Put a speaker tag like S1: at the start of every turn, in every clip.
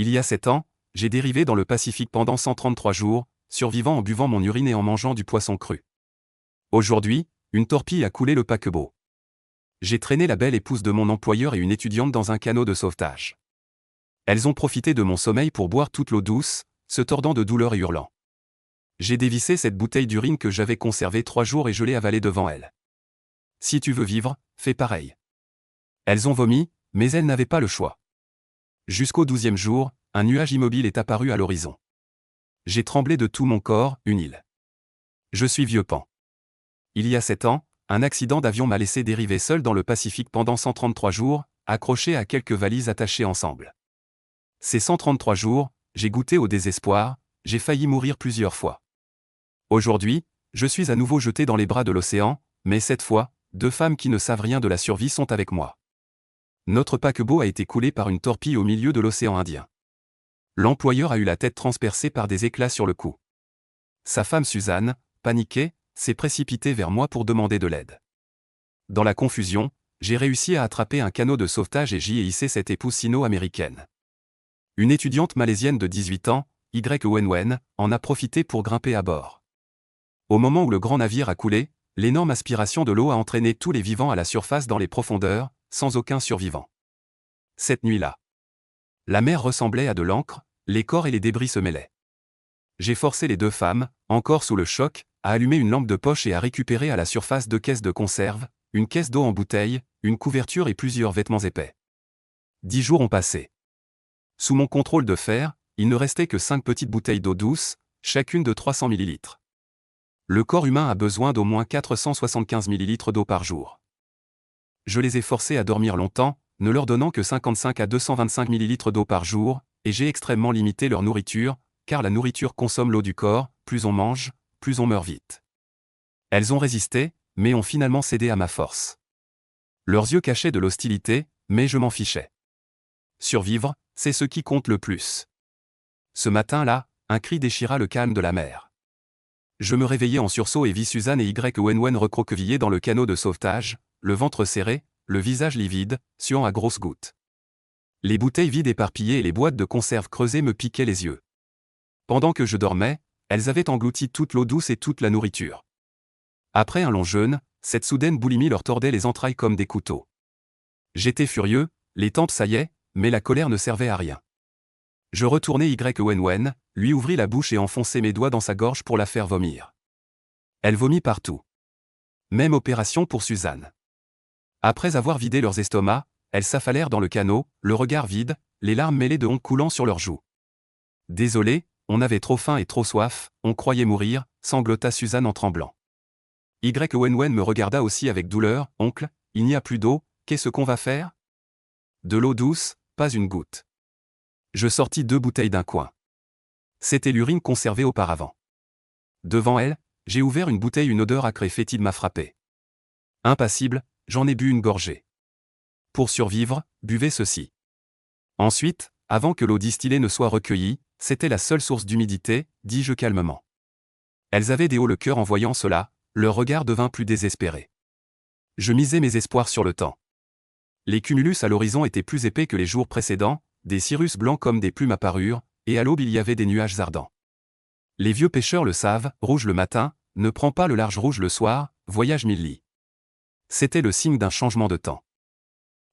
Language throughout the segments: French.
S1: Il y a 7 ans, j'ai dérivé dans le Pacifique pendant 133 jours, survivant en buvant mon urine et en mangeant du poisson cru. Aujourd'hui, une torpille a coulé le paquebot. J'ai traîné la belle épouse de mon employeur et une étudiante dans un canot de sauvetage. Elles ont profité de mon sommeil pour boire toute l'eau douce, se tordant de douleur et hurlant. J'ai dévissé cette bouteille d'urine que j'avais conservée 3 jours et je l'ai avalée devant elles. Si tu veux vivre, fais pareil. Elles ont vomi, mais elles n'avaient pas le choix. Jusqu'au 12e jour, un nuage immobile est apparu à l'horizon. J'ai tremblé de tout mon corps, une île. Je suis vieux pan. Il y a 7 ans, un accident d'avion m'a laissé dériver seul dans le Pacifique pendant 133 jours, accroché à quelques valises attachées ensemble. Ces 133 jours, j'ai goûté au désespoir, j'ai failli mourir plusieurs fois. Aujourd'hui, je suis à nouveau jeté dans les bras de l'océan, mais cette fois, 2 femmes qui ne savent rien de la survie sont avec moi. Notre paquebot a été coulé par une torpille au milieu de l'océan Indien. L'employeur a eu la tête transpercée par des éclats sur le cou. Sa femme Suzanne, paniquée, s'est précipitée vers moi pour demander de l'aide. Dans la confusion, j'ai réussi à attraper un canot de sauvetage et j'y ai hissé cette épouse sino-américaine. Une étudiante malaisienne de 18 ans, Y Wenwen, en a profité pour grimper à bord. Au moment où le grand navire a coulé, l'énorme aspiration de l'eau a entraîné tous les vivants à la surface dans les profondeurs, sans aucun survivant. Cette nuit-là, la mer ressemblait à de l'encre, les corps et les débris se mêlaient. J'ai forcé les 2 femmes, encore sous le choc, à allumer une lampe de poche et à récupérer à la surface 2 caisses de conserve, une caisse d'eau en bouteille, une couverture et plusieurs vêtements épais. 10 jours ont passé. Sous mon contrôle de fer, il ne restait que 5 petites bouteilles d'eau douce, chacune de 300 ml. Le corps humain a besoin d'au moins 475 ml d'eau par jour. Je les ai forcés à dormir longtemps, ne leur donnant que 55 à 225 ml d'eau par jour, et j'ai extrêmement limité leur nourriture, car la nourriture consomme l'eau du corps, plus on mange, plus on meurt vite. Elles ont résisté, mais ont finalement cédé à ma force. Leurs yeux cachaient de l'hostilité, mais je m'en fichais. Survivre, c'est ce qui compte le plus. Ce matin-là, un cri déchira le calme de la mer. Je me réveillai en sursaut et vis Suzanne et Y Wenwen recroquevillés dans le canot de sauvetage, le ventre serré, le visage livide, suant à grosses gouttes. Les bouteilles vides éparpillées et les boîtes de conserve creusées me piquaient les yeux. Pendant que je dormais, elles avaient englouti toute l'eau douce et toute la nourriture. Après un long jeûne, cette soudaine boulimie leur tordait les entrailles comme des couteaux. J'étais furieux, les tempes saillaient, mais la colère ne servait à rien. Je retournai Y Wenwen, lui ouvris la bouche et enfonçai mes doigts dans sa gorge pour la faire vomir. Elle vomit partout. Même opération pour Suzanne. Après avoir vidé leurs estomacs, elles s'affalèrent dans le canot, le regard vide, les larmes mêlées de honte coulant sur leurs joues. Désolé, on avait trop faim et trop soif, on croyait mourir, sanglota Suzanne en tremblant. Y Wenwen me regarda aussi avec douleur. Oncle, il n'y a plus d'eau, qu'est-ce qu'on va faire? De l'eau douce, pas une goutte. Je sortis 2 bouteilles d'un coin. C'était l'urine conservée auparavant. Devant elle, j'ai ouvert une bouteille, une odeur âcre et fétide m'a frappé. Impassible, j'en ai bu une gorgée. Pour survivre, buvez ceci. Ensuite, avant que l'eau distillée ne soit recueillie, c'était la seule source d'humidité, dis-je calmement. Elles avaient des hauts le cœur en voyant cela, leur regard devint plus désespéré. Je misais mes espoirs sur le temps. Les cumulus à l'horizon étaient plus épais que les jours précédents, des cirrus blancs comme des plumes apparurent, et à l'aube il y avait des nuages ardents. Les vieux pêcheurs le savent, rouge le matin, ne prend pas le large rouge le soir, voyage 1000 lits. C'était le signe d'un changement de temps.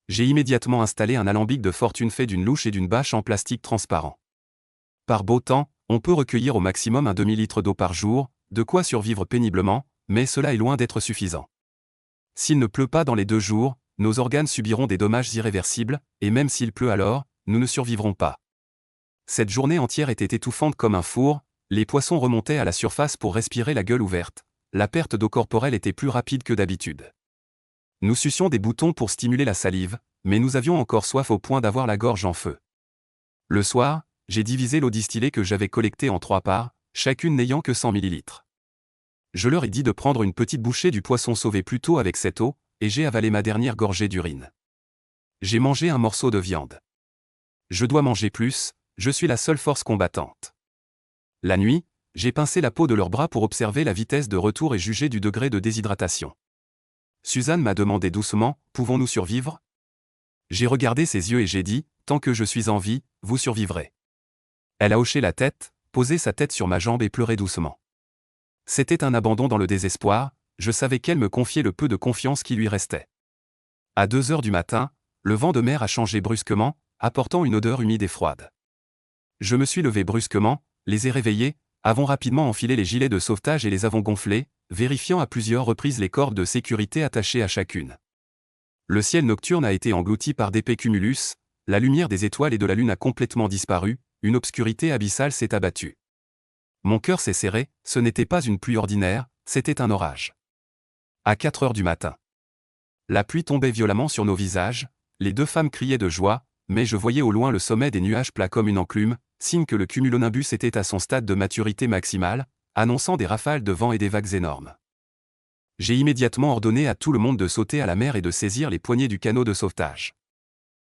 S1: J'ai immédiatement installé un alambic de fortune fait d'une louche et d'une bâche en plastique transparent. Par beau temps, on peut recueillir au maximum un demi-litre d'eau par jour, de quoi survivre péniblement, mais cela est loin d'être suffisant. S'il ne pleut pas dans les 2 jours, nos organes subiront des dommages irréversibles, et même s'il pleut alors, nous ne survivrons pas. Cette journée entière était étouffante comme un four, les poissons remontaient à la surface pour respirer la gueule ouverte, la perte d'eau corporelle était plus rapide que d'habitude. Nous sucions des boutons pour stimuler la salive, mais nous avions encore soif au point d'avoir la gorge en feu. Le soir, j'ai divisé l'eau distillée que j'avais collectée en 3 parts, chacune n'ayant que 100 ml. Je leur ai dit de prendre une petite bouchée du poisson sauvé plus tôt avec cette eau, et j'ai avalé ma dernière gorgée d'urine. J'ai mangé un morceau de viande. Je dois manger plus, je suis la seule force combattante. La nuit, j'ai pincé la peau de leurs bras pour observer la vitesse de retour et juger du degré de déshydratation. Suzanne m'a demandé doucement, pouvons-nous survivre? J'ai regardé ses yeux et j'ai dit, tant que je suis en vie, vous survivrez. Elle a hoché la tête, posé sa tête sur ma jambe et pleuré doucement. C'était un abandon dans le désespoir, je savais qu'elle me confiait le peu de confiance qui lui restait. À 2 heures du matin, le vent de mer a changé brusquement, apportant une odeur humide et froide. Je me suis levé brusquement, les ai réveillés, avons rapidement enfilé les gilets de sauvetage et les avons gonflés, vérifiant à plusieurs reprises les cordes de sécurité attachées à chacune. Le ciel nocturne a été englouti par d'épais cumulus, la lumière des étoiles et de la lune a complètement disparu, une obscurité abyssale s'est abattue. Mon cœur s'est serré, ce n'était pas une pluie ordinaire, c'était un orage. À 4 heures du matin. La pluie tombait violemment sur nos visages, les 2 femmes criaient de joie, mais je voyais au loin le sommet des nuages plats comme une enclume, signe que le cumulonimbus était à son stade de maturité maximale, annonçant des rafales de vent et des vagues énormes. J'ai immédiatement ordonné à tout le monde de sauter à la mer et de saisir les poignées du canot de sauvetage.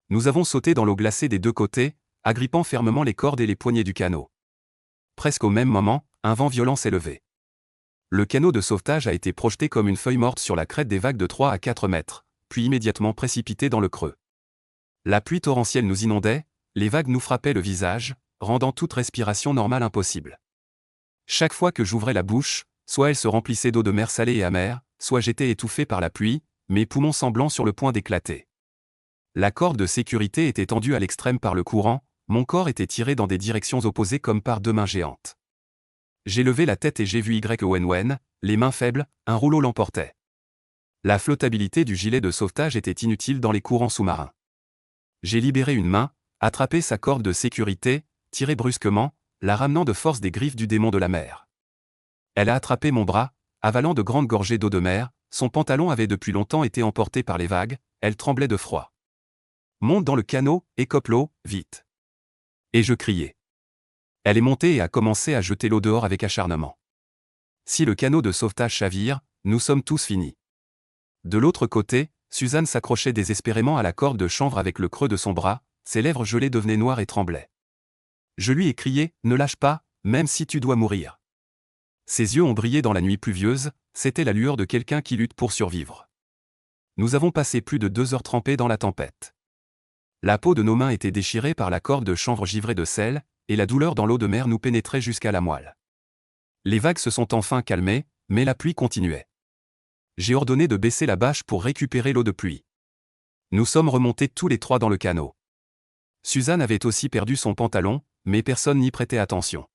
S1: Nous avons sauté dans l'eau glacée des 2 côtés, agrippant fermement les cordes et les poignées du canot. Presque au même moment, un vent violent s'est levé. Le canot de sauvetage a été projeté comme une feuille morte sur la crête des vagues de 3 à 4 mètres, puis immédiatement précipité dans le creux. La pluie torrentielle nous inondait, les vagues nous frappaient le visage, rendant toute respiration normale impossible. Chaque fois que j'ouvrais la bouche, soit elle se remplissait d'eau de mer salée et amère, soit j'étais étouffé par la pluie, mes poumons semblant sur le point d'éclater. La corde de sécurité était tendue à l'extrême par le courant, mon corps était tiré dans des directions opposées comme par 2 mains géantes. J'ai levé la tête et j'ai vu Wen, les mains faibles, un rouleau l'emportait. La flottabilité du gilet de sauvetage était inutile dans les courants sous-marins. J'ai libéré une main, attrapé sa corde de sécurité, tiré brusquement, la ramenant de force des griffes du démon de la mer. Elle a attrapé mon bras, avalant de grandes gorgées d'eau de mer, son pantalon avait depuis longtemps été emporté par les vagues, elle tremblait de froid. Monte dans le canot, écope l'eau, vite. Et je criai. Elle est montée et a commencé à jeter l'eau dehors avec acharnement. Si le canot de sauvetage chavire, nous sommes tous finis. De l'autre côté, Suzanne s'accrochait désespérément à la corde de chanvre avec le creux de son bras, ses lèvres gelées devenaient noires et tremblaient. Je lui ai crié, ne lâche pas, même si tu dois mourir. Ses yeux ont brillé dans la nuit pluvieuse, c'était la lueur de quelqu'un qui lutte pour survivre. Nous avons passé plus de 2 heures trempés dans la tempête. La peau de nos mains était déchirée par la corde de chanvre givrée de sel, et la douleur dans l'eau de mer nous pénétrait jusqu'à la moelle. Les vagues se sont enfin calmées, mais la pluie continuait. J'ai ordonné de baisser la bâche pour récupérer l'eau de pluie. Nous sommes remontés tous les 3 dans le canot. Suzanne avait aussi perdu son pantalon, mais personne n'y prêtait attention.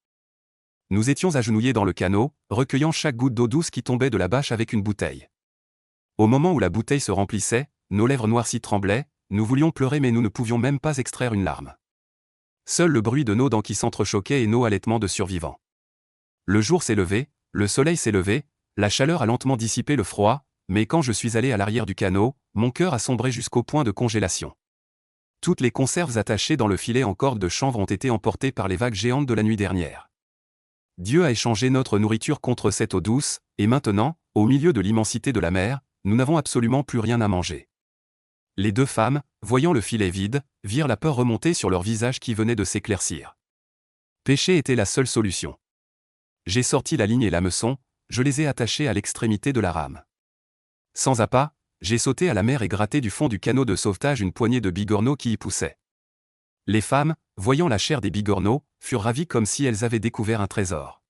S1: Nous étions agenouillés dans le canot, recueillant chaque goutte d'eau douce qui tombait de la bâche avec une bouteille. Au moment où la bouteille se remplissait, nos lèvres noircies tremblaient, nous voulions pleurer mais nous ne pouvions même pas extraire une larme. Seul le bruit de nos dents qui s'entrechoquaient et nos halètements de survivants. Le jour s'est levé, le soleil s'est levé, la chaleur a lentement dissipé le froid, mais quand je suis allé à l'arrière du canot, mon cœur a sombré jusqu'au point de congélation. Toutes les conserves attachées dans le filet en corde de chanvre ont été emportées par les vagues géantes de la nuit dernière. Dieu a échangé notre nourriture contre cette eau douce, et maintenant, au milieu de l'immensité de la mer, nous n'avons absolument plus rien à manger. Les 2 femmes, voyant le filet vide, virent la peur remonter sur leur visage qui venait de s'éclaircir. Pêcher était la seule solution. J'ai sorti la ligne et l'hameçon, je les ai attachés à l'extrémité de la rame. Sans appât, j'ai sauté à la mer et gratté du fond du canot de sauvetage une poignée de bigorneaux qui y poussaient. Les femmes, voyant la chair des bigorneaux, furent ravies comme si elles avaient découvert un trésor.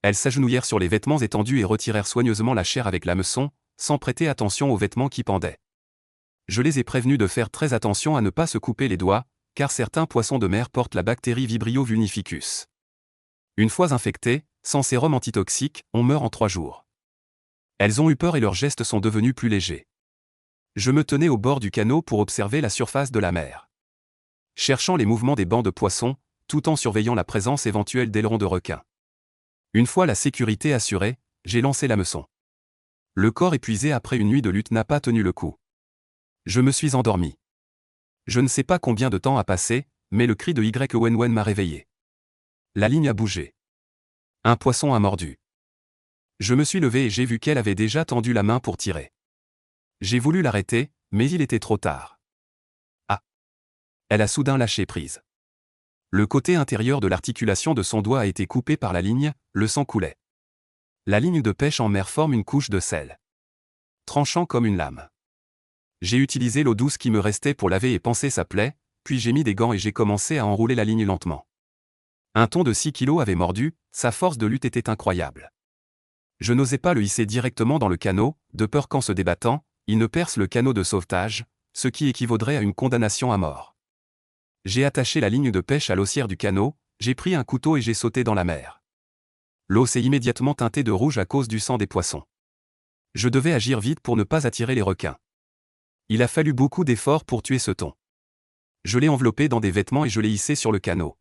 S1: Elles s'agenouillèrent sur les vêtements étendus et retirèrent soigneusement la chair avec l'hameçon, sans prêter attention aux vêtements qui pendaient. Je les ai prévenus de faire très attention à ne pas se couper les doigts, car certains poissons de mer portent la bactérie Vibrio vulnificus. Une fois infectés, sans sérum antitoxique, on meurt en 3 jours. Elles ont eu peur et leurs gestes sont devenus plus légers. Je me tenais au bord du canot pour observer la surface de la mer. Cherchant les mouvements des bancs de poissons, tout en surveillant la présence éventuelle d'ailerons de requins. Une fois la sécurité assurée, j'ai lancé l'hameçon. Le corps épuisé après une nuit de lutte n'a pas tenu le coup. Je me suis endormi. Je ne sais pas combien de temps a passé, mais le cri de Wen m'a réveillé. La ligne a bougé. Un poisson a mordu. Je me suis levé et j'ai vu qu'elle avait déjà tendu la main pour tirer. J'ai voulu l'arrêter, mais il était trop tard. Ah! Elle a soudain lâché prise. Le côté intérieur de l'articulation de son doigt a été coupé par la ligne, le sang coulait. La ligne de pêche en mer forme une couche de sel. Tranchant comme une lame. J'ai utilisé l'eau douce qui me restait pour laver et panser sa plaie, puis j'ai mis des gants et j'ai commencé à enrouler la ligne lentement. Un thon de 6 kilos avait mordu, sa force de lutte était incroyable. Je n'osais pas le hisser directement dans le canot, de peur qu'en se débattant, il ne perce le canot de sauvetage, ce qui équivaudrait à une condamnation à mort. J'ai attaché la ligne de pêche à l'ossière du canot, j'ai pris un couteau et j'ai sauté dans la mer. L'eau s'est immédiatement teintée de rouge à cause du sang des poissons. Je devais agir vite pour ne pas attirer les requins. Il a fallu beaucoup d'efforts pour tuer ce thon. Je l'ai enveloppé dans des vêtements et je l'ai hissé sur le canot.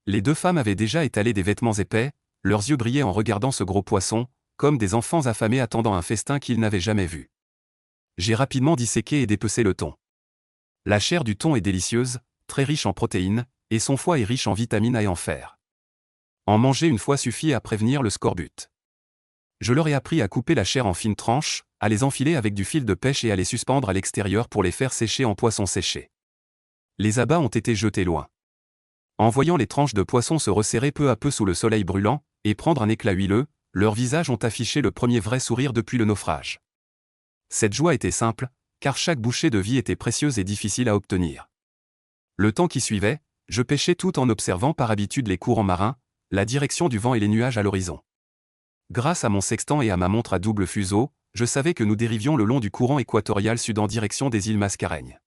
S1: Les deux femmes avaient déjà étalé des vêtements épais, leurs yeux brillaient en regardant ce gros poisson, comme des enfants affamés attendant un festin qu'ils n'avaient jamais vu. J'ai rapidement disséqué et dépecé le thon. La chair du thon est délicieuse, très riche en protéines, et son foie est riche en vitamines A et en fer. En manger une fois suffit à prévenir le scorbut. Je leur ai appris à couper la chair en fines tranches, à les enfiler avec du fil de pêche et à les suspendre à l'extérieur pour les faire sécher en poisson séché. Les abats ont été jetés loin. En voyant les tranches de poisson se resserrer peu à peu sous le soleil brûlant, et prendre un éclat huileux, leurs visages ont affiché le premier vrai sourire depuis le naufrage. Cette joie était simple, car chaque bouchée de vie était précieuse et difficile à obtenir. Le temps qui suivait, je pêchais tout en observant par habitude les courants marins, la direction du vent et les nuages à l'horizon. Grâce à mon sextant et à ma montre à double fuseau, je savais que nous dérivions le long du courant équatorial sud en direction des îles Mascareignes.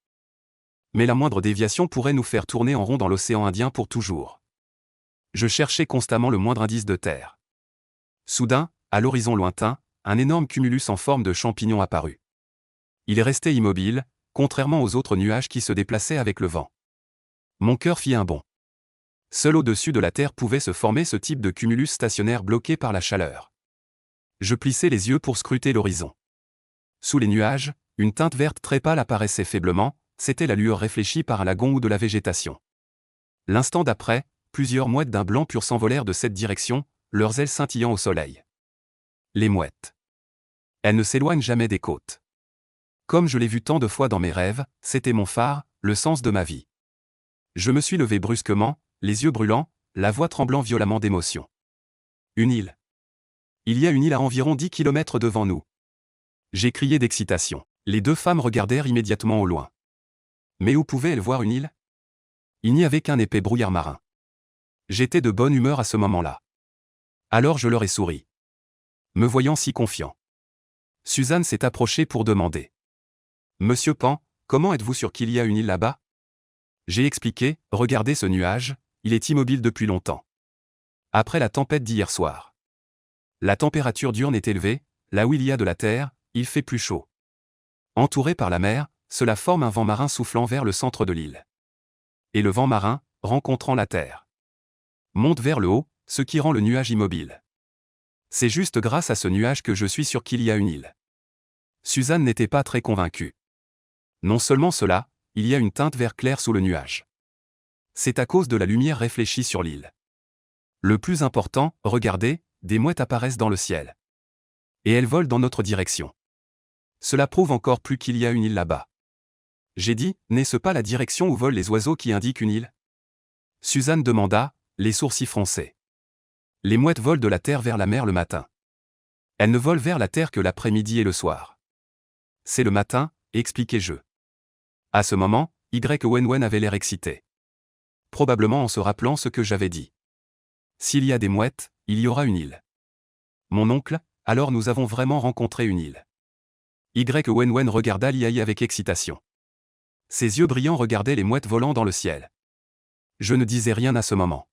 S1: Mais la moindre déviation pourrait nous faire tourner en rond dans l'océan Indien pour toujours. Je cherchais constamment le moindre indice de terre. Soudain, à l'horizon lointain, un énorme cumulus en forme de champignon apparut. Il est resté immobile, contrairement aux autres nuages qui se déplaçaient avec le vent. Mon cœur fit un bond. Seul au-dessus de la terre pouvait se former ce type de cumulus stationnaire bloqué par la chaleur. Je plissai les yeux pour scruter l'horizon. Sous les nuages, une teinte verte très pâle apparaissait faiblement, c'était la lueur réfléchie par un lagon ou de la végétation. L'instant d'après, plusieurs mouettes d'un blanc pur s'envolèrent de cette direction, leurs ailes scintillant au soleil. Les mouettes. Elles ne s'éloignent jamais des côtes. Comme je l'ai vu tant de fois dans mes rêves, c'était mon phare, le sens de ma vie. Je me suis levé brusquement, les yeux brûlants, la voix tremblant violemment d'émotion. Une île. Il y a une île à environ 10 kilomètres devant nous. J'ai crié d'excitation. Les deux femmes regardèrent immédiatement au loin. Mais où pouvaient-elles voir une île? Il n'y avait qu'un épais brouillard marin. J'étais de bonne humeur à ce moment-là. Alors je leur ai souri. Me voyant si confiant. Suzanne s'est approchée pour demander. Monsieur Pan, comment êtes-vous sûr qu'il y a une île là-bas? J'ai expliqué, regardez ce nuage, il est immobile depuis longtemps. Après la tempête d'hier soir. La température diurne est élevée, là où il y a de la terre, il fait plus chaud. Entouré par la mer, cela forme un vent marin soufflant vers le centre de l'île. Et le vent marin, rencontrant la terre, monte vers le haut, ce qui rend le nuage immobile. C'est juste grâce à ce nuage que je suis sûr qu'il y a une île. Suzanne n'était pas très convaincue. Non seulement cela, il y a une teinte vert clair sous le nuage. C'est à cause de la lumière réfléchie sur l'île. Le plus important, regardez, des mouettes apparaissent dans le ciel. Et elles volent dans notre direction. Cela prouve encore plus qu'il y a une île là-bas. J'ai dit, n'est-ce pas la direction où volent les oiseaux qui indiquent une île? Suzanne demanda, les sourcils froncés. Les mouettes volent de la terre vers la mer le matin. Elles ne volent vers la terre que l'après-midi et le soir. C'est le matin, expliquai-je. À ce moment, Wenwen avait l'air excité. Probablement en se rappelant ce que j'avais dit. S'il y a des mouettes, il y aura une île. Mon oncle, alors nous avons vraiment rencontré une île. Wenwen regarda Liaï avec excitation. Ses yeux brillants regardaient les mouettes volant dans le ciel. Je ne disais rien à ce moment.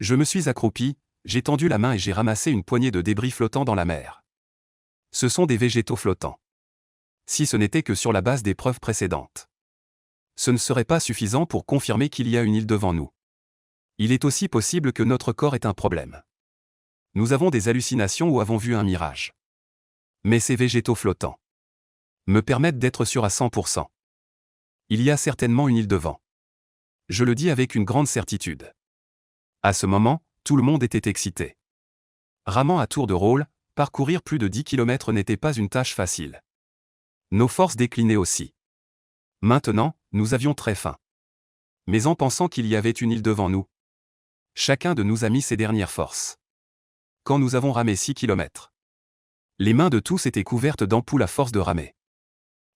S1: Je me suis accroupi, j'ai tendu la main et j'ai ramassé une poignée de débris flottants dans la mer. Ce sont des végétaux flottants. Si ce n'était que sur la base des preuves précédentes. Ce ne serait pas suffisant pour confirmer qu'il y a une île devant nous. Il est aussi possible que notre corps ait un problème. Nous avons des hallucinations ou avons vu un mirage. Mais ces végétaux flottants me permettent d'être sûr à 100%. Il y a certainement une île devant. Je le dis avec une grande certitude. À ce moment, tout le monde était excité. Ramant à tour de rôle, parcourir plus de 10 kilomètres n'était pas une tâche facile. Nos forces déclinaient aussi. Maintenant, nous avions très faim. Mais en pensant qu'il y avait une île devant nous, chacun de nous a mis ses dernières forces. Quand nous avons ramé 6 kilomètres, les mains de tous étaient couvertes d'ampoules à force de ramer.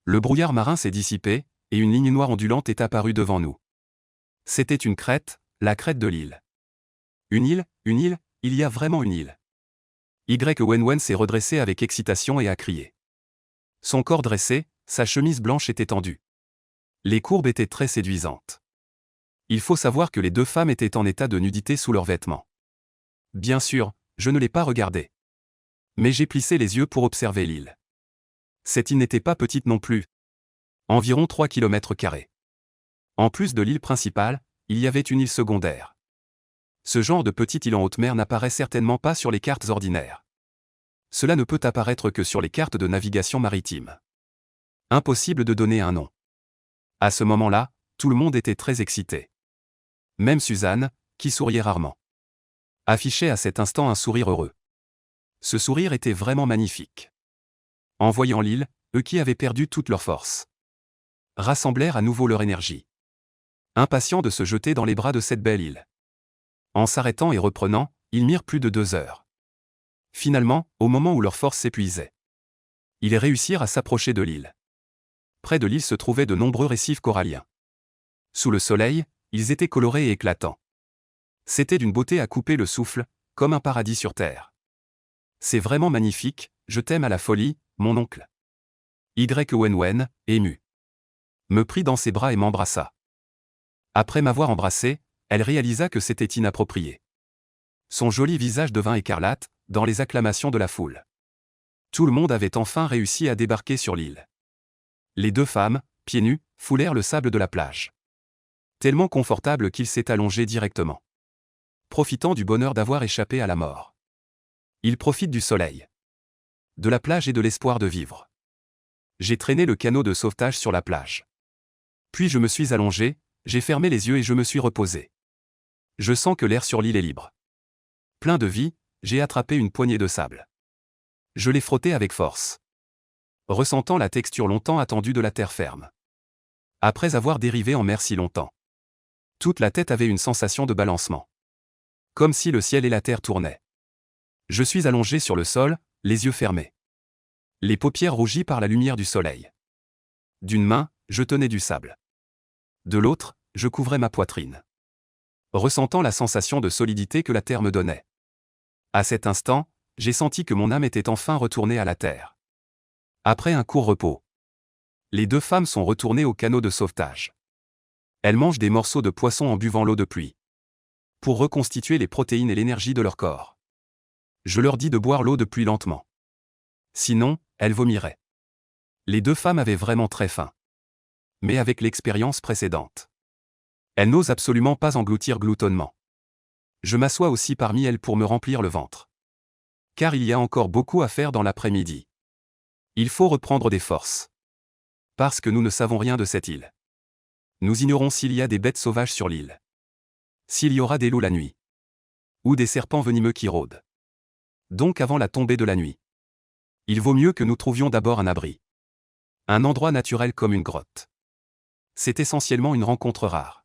S1: Le brouillard marin s'est dissipé, et une ligne noire ondulante est apparue devant nous. C'était une crête, la crête de l'île. une île, il y a vraiment une île. Wenwen s'est redressé avec excitation et a crié. Son corps dressé, sa chemise blanche était tendue. Les courbes étaient très séduisantes. Il faut savoir que les deux femmes étaient en état de nudité sous leurs vêtements. Bien sûr, je ne l'ai pas regardée. Mais j'ai plissé les yeux pour observer l'île. Cette île n'était pas petite non plus. Environ 3 km². En plus de l'île principale, il y avait une île secondaire. Ce genre de petite île en haute mer n'apparaît certainement pas sur les cartes ordinaires. Cela ne peut apparaître que sur les cartes de navigation maritime. Impossible de donner un nom. À ce moment-là, tout le monde était très excité. Même Suzanne, qui souriait rarement, affichait à cet instant un sourire heureux. Ce sourire était vraiment magnifique. En voyant l'île, eux qui avaient perdu toute leur force rassemblèrent à nouveau leur énergie. Impatients de se jeter dans les bras de cette belle île. En s'arrêtant et reprenant, ils mirent plus de 2 heures. Finalement, au moment où leur force s'épuisait, ils réussirent à s'approcher de l'île. Près de l'île se trouvaient de nombreux récifs coralliens. Sous le soleil, ils étaient colorés et éclatants. C'était d'une beauté à couper le souffle, comme un paradis sur terre. C'est vraiment magnifique, je t'aime à la folie, mon oncle. Wenwen, ému, me prit dans ses bras et m'embrassa. Après m'avoir embrassé, elle réalisa que c'était inapproprié. Son joli visage devint écarlate, dans les acclamations de la foule. Tout le monde avait enfin réussi à débarquer sur l'île. Les deux femmes, pieds nus, foulèrent le sable de la plage. Tellement confortable qu'il s'est allongé directement. Profitant du bonheur d'avoir échappé à la mort. Il profite du soleil, de la plage et de l'espoir de vivre. J'ai traîné le canot de sauvetage sur la plage. Puis je me suis allongé, j'ai fermé les yeux et je me suis reposé. Je sens que l'air sur l'île est libre. Plein de vie, j'ai attrapé une poignée de sable. Je l'ai frotté avec force, ressentant la texture longtemps attendue de la terre ferme. Après avoir dérivé en mer si longtemps, toute la tête avait une sensation de balancement. Comme si le ciel et la terre tournaient. Je suis allongé sur le sol, les yeux fermés. Les paupières rougies par la lumière du soleil. D'une main, je tenais du sable. De l'autre, je couvrais ma poitrine. Ressentant la sensation de solidité que la terre me donnait. À cet instant, j'ai senti que mon âme était enfin retournée à la terre. Après un court repos, les deux femmes sont retournées au canot de sauvetage. Elles mangent des morceaux de poisson en buvant l'eau de pluie. Pour reconstituer les protéines et l'énergie de leur corps. Je leur dis de boire l'eau de pluie lentement. Sinon, elles vomiraient. Les deux femmes avaient vraiment très faim. Mais avec l'expérience précédente, elles n'osent absolument pas engloutir gloutonnement. Je m'assois aussi parmi elles pour me remplir le ventre. Car il y a encore beaucoup à faire dans l'après-midi. Il faut reprendre des forces. Parce que nous ne savons rien de cette île. Nous ignorons s'il y a des bêtes sauvages sur l'île. S'il y aura des loups la nuit. Ou des serpents venimeux qui rôdent. Donc avant la tombée de la nuit. Il vaut mieux que nous trouvions d'abord un abri. Un endroit naturel comme une grotte. C'est essentiellement une rencontre rare.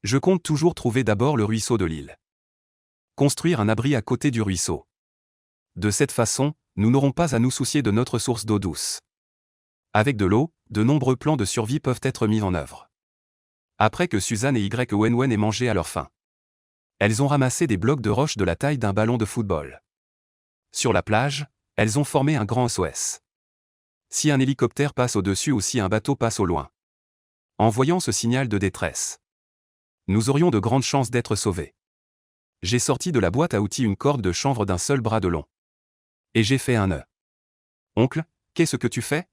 S1: Je compte toujours trouver d'abord le ruisseau de l'île. Construire un abri à côté du ruisseau. De cette façon, nous n'aurons pas à nous soucier de notre source d'eau douce. Avec de l'eau, de nombreux plans de survie peuvent être mis en œuvre. Après que Suzanne et Wenwen aient mangé à leur faim, elles ont ramassé des blocs de roche de la taille d'un ballon de football. Sur la plage, elles ont formé un grand SOS. Si un hélicoptère passe au-dessus ou si un bateau passe au loin. En voyant ce signal de détresse, nous aurions de grandes chances d'être sauvés. J'ai sorti de la boîte à outils une corde de chanvre d'un seul bras de long. Et j'ai fait un nœud. Oncle, qu'est-ce que tu fais?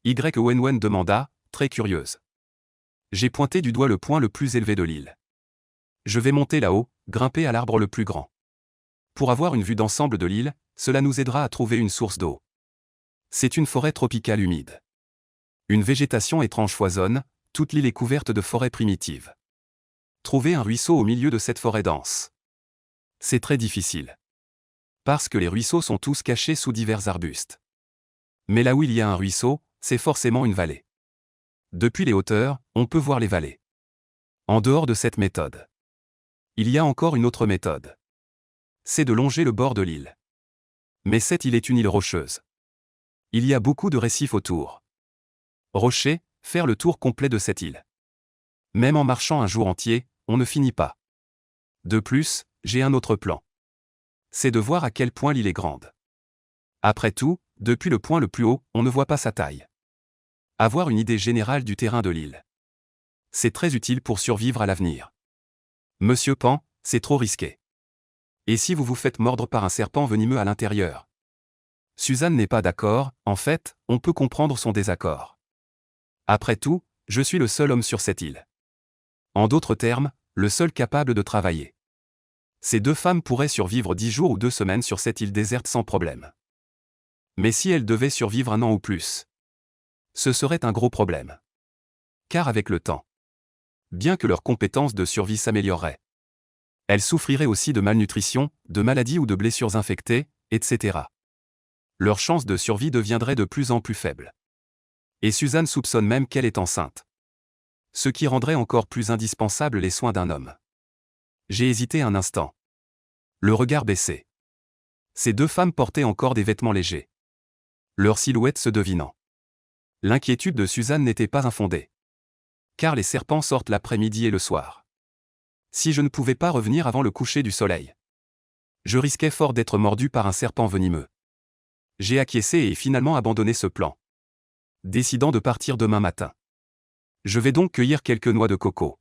S1: Wenwen demanda, très curieuse. J'ai pointé du doigt le point le plus élevé de l'île. Je vais monter là-haut, grimper à l'arbre le plus grand. Pour avoir une vue d'ensemble de l'île, cela nous aidera à trouver une source d'eau. C'est une forêt tropicale humide. Une végétation étrange foisonne, toute l'île est couverte de forêts primitives. Trouver un ruisseau au milieu de cette forêt dense. C'est très difficile. Parce que les ruisseaux sont tous cachés sous divers arbustes. Mais là où il y a un ruisseau, c'est forcément une vallée. Depuis les hauteurs, on peut voir les vallées. En dehors de cette méthode, il y a encore une autre méthode. C'est de longer le bord de l'île. Mais cette île est une île rocheuse. Il y a beaucoup de récifs autour. Rocher, faire le tour complet de cette île. Même en marchant un jour entier, on ne finit pas. De plus, j'ai un autre plan. C'est de voir à quel point l'île est grande. Après tout, depuis le point le plus haut, on ne voit pas sa taille. Avoir une idée générale du terrain de l'île. C'est très utile pour survivre à l'avenir. Monsieur Pan, c'est trop risqué. Et si vous vous faites mordre par un serpent venimeux à l'intérieur? Suzanne n'est pas d'accord, en fait, on peut comprendre son désaccord. Après tout, je suis le seul homme sur cette île. En d'autres termes, le seul capable de travailler. Ces deux femmes pourraient survivre 10 jours ou 2 semaines sur cette île déserte sans problème. Mais si elles devaient survivre 1 an ou plus, ce serait un gros problème. Car avec le temps, bien que leurs compétences de survie s'amélioreraient, elles souffriraient aussi de malnutrition, de maladies ou de blessures infectées, etc. Leur chance de survie deviendrait de plus en plus faible. Et Suzanne soupçonne même qu'elle est enceinte. Ce qui rendrait encore plus indispensables les soins d'un homme. J'ai hésité un instant. Le regard baissé. Ces deux femmes portaient encore des vêtements légers. Leur silhouette se devinant. L'inquiétude de Suzanne n'était pas infondée. Car les serpents sortent l'après-midi et le soir. Si je ne pouvais pas revenir avant le coucher du soleil, je risquais fort d'être mordu par un serpent venimeux. J'ai acquiescé et finalement abandonné ce plan, décidant de partir demain matin. Je vais donc cueillir quelques noix de coco.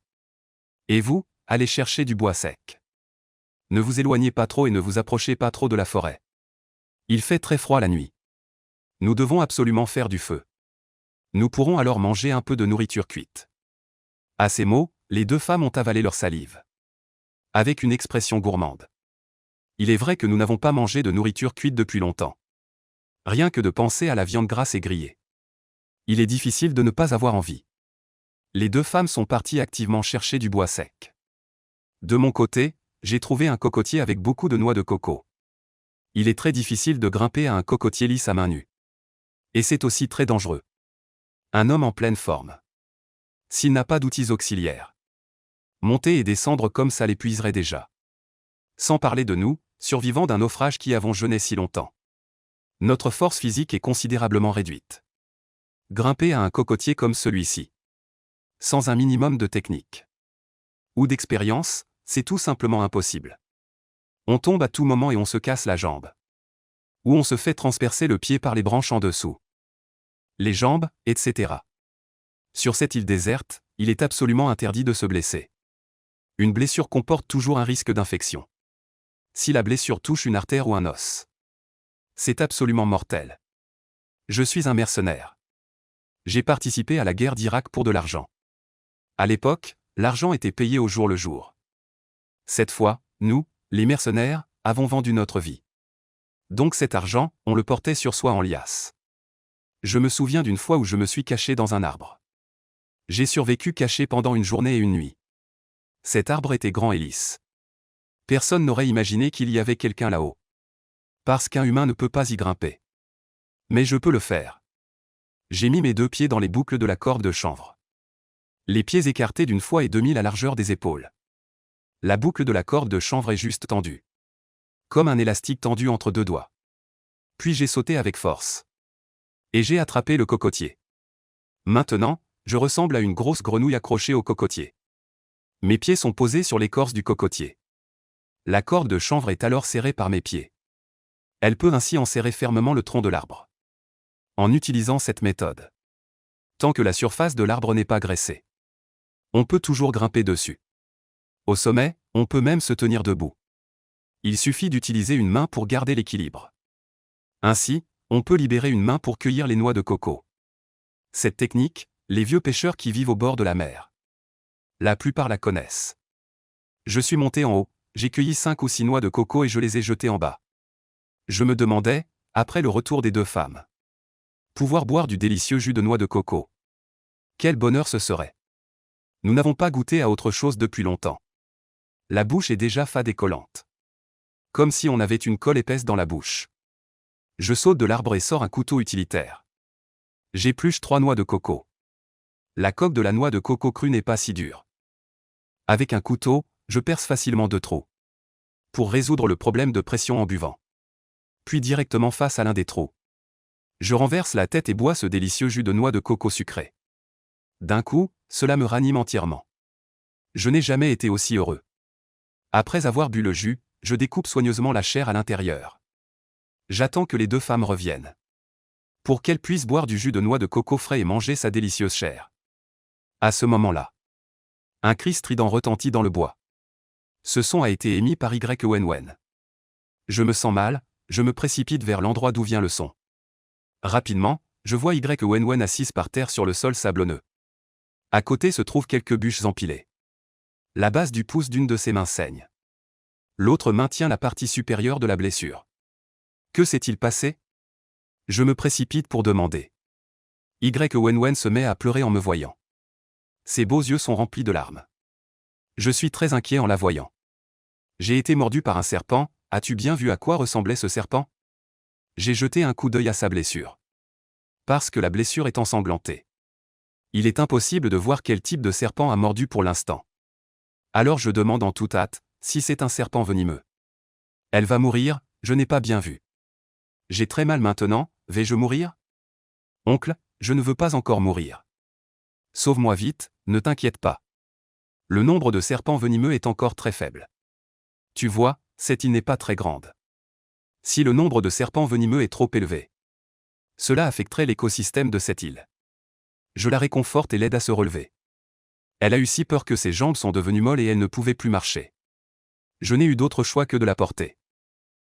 S1: Et vous, allez chercher du bois sec. Ne vous éloignez pas trop et ne vous approchez pas trop de la forêt. Il fait très froid la nuit. Nous devons absolument faire du feu. Nous pourrons alors manger un peu de nourriture cuite. À ces mots, les deux femmes ont avalé leur salive. Avec une expression gourmande. Il est vrai que nous n'avons pas mangé de nourriture cuite depuis longtemps. Rien que de penser à la viande grasse et grillée. Il est difficile de ne pas avoir envie. Les deux femmes sont parties activement chercher du bois sec. De mon côté, j'ai trouvé un cocotier avec beaucoup de noix de coco. Il est très difficile de grimper à un cocotier lisse à main nue. Et c'est aussi très dangereux. Un homme en pleine forme, s'il n'a pas d'outils auxiliaires, monter et descendre comme ça l'épuiserait déjà. Sans parler de nous, survivants d'un naufrage qui avons jeûné si longtemps. Notre force physique est considérablement réduite. Grimper à un cocotier comme celui-ci, sans un minimum de technique ou d'expérience, c'est tout simplement impossible. On tombe à tout moment et on se casse la jambe. Ou on se fait transpercer le pied par les branches en dessous. Les jambes, etc. Sur cette île déserte, il est absolument interdit de se blesser. Une blessure comporte toujours un risque d'infection. Si la blessure touche une artère ou un os, c'est absolument mortel. Je suis un mercenaire. J'ai participé à la guerre d'Irak pour de l'argent. À l'époque, l'argent était payé au jour le jour. Cette fois, nous, les mercenaires, avons vendu notre vie. Donc cet argent, on le portait sur soi en liasse. Je me souviens d'une fois où je me suis caché dans un arbre. J'ai survécu caché pendant une journée et une nuit. Cet arbre était grand et lisse. Personne n'aurait imaginé qu'il y avait quelqu'un là-haut. Parce qu'un humain ne peut pas y grimper. Mais je peux le faire. J'ai mis mes 2 pieds dans les boucles de la corde de chanvre. Les pieds écartés d'une fois et demi la largeur des épaules. La boucle de la corde de chanvre est juste tendue. Comme un élastique tendu entre 2 doigts. Puis j'ai sauté avec force. Et j'ai attrapé le cocotier. Maintenant, je ressemble à une grosse grenouille accrochée au cocotier. Mes pieds sont posés sur l'écorce du cocotier. La corde de chanvre est alors serrée par mes pieds. Elle peut ainsi enserrer fermement le tronc de l'arbre. En utilisant cette méthode, tant que la surface de l'arbre n'est pas graissée, on peut toujours grimper dessus. Au sommet, on peut même se tenir debout. Il suffit d'utiliser une main pour garder l'équilibre. Ainsi, on peut libérer une main pour cueillir les noix de coco. Cette technique, les vieux pêcheurs qui vivent au bord de la mer, la plupart la connaissent. Je suis monté en haut, j'ai cueilli 5 ou 6 noix de coco et je les ai jetées en bas. Je me demandais, après le retour des 2 femmes, pouvoir boire du délicieux jus de noix de coco. Quel bonheur ce serait! Nous n'avons pas goûté à autre chose depuis longtemps. La bouche est déjà fade et collante. Comme si on avait une colle épaisse dans la bouche. Je saute de l'arbre et sors un couteau utilitaire. J'épluche 3 noix de coco. La coque de la noix de coco crue n'est pas si dure. Avec un couteau, je perce facilement 2 trous. Pour résoudre le problème de pression en buvant. Puis directement face à l'un des trous. Je renverse la tête et bois ce délicieux jus de noix de coco sucré. D'un coup, cela me ranime entièrement. Je n'ai jamais été aussi heureux. Après avoir bu le jus, je découpe soigneusement la chair à l'intérieur. J'attends que les deux femmes reviennent, pour qu'elles puissent boire du jus de noix de coco frais et manger sa délicieuse chair. À ce moment-là, un cri strident retentit dans le bois. Ce son a été émis par Wen. Je me sens mal, je me précipite vers l'endroit d'où vient le son. Rapidement, je vois Wen assise par terre sur le sol sablonneux. À côté se trouvent quelques bûches empilées. La base du pouce d'une de ses mains saigne. L'autre maintient la partie supérieure de la blessure. Que s'est-il passé? Je me précipite pour demander. Wen se met à pleurer en me voyant. Ses beaux yeux sont remplis de larmes. Je suis très inquiet en la voyant. J'ai été mordu par un serpent, as-tu bien vu à quoi ressemblait ce serpent? J'ai jeté un coup d'œil à sa blessure. Parce que la blessure est ensanglantée. Il est impossible de voir quel type de serpent a mordu pour l'instant. Alors je demande en toute hâte, si c'est un serpent venimeux. Elle va mourir, je n'ai pas bien vu. J'ai très mal maintenant, vais-je mourir? Oncle, je ne veux pas encore mourir. Sauve-moi vite, ne t'inquiète pas. Le nombre de serpents venimeux est encore très faible. Tu vois, cette île n'est pas très grande. Si le nombre de serpents venimeux est trop élevé, cela affecterait l'écosystème de cette île. Je la réconforte et l'aide à se relever. Elle a eu si peur que ses jambes sont devenues molles et elle ne pouvait plus marcher. Je n'ai eu d'autre choix que de la porter.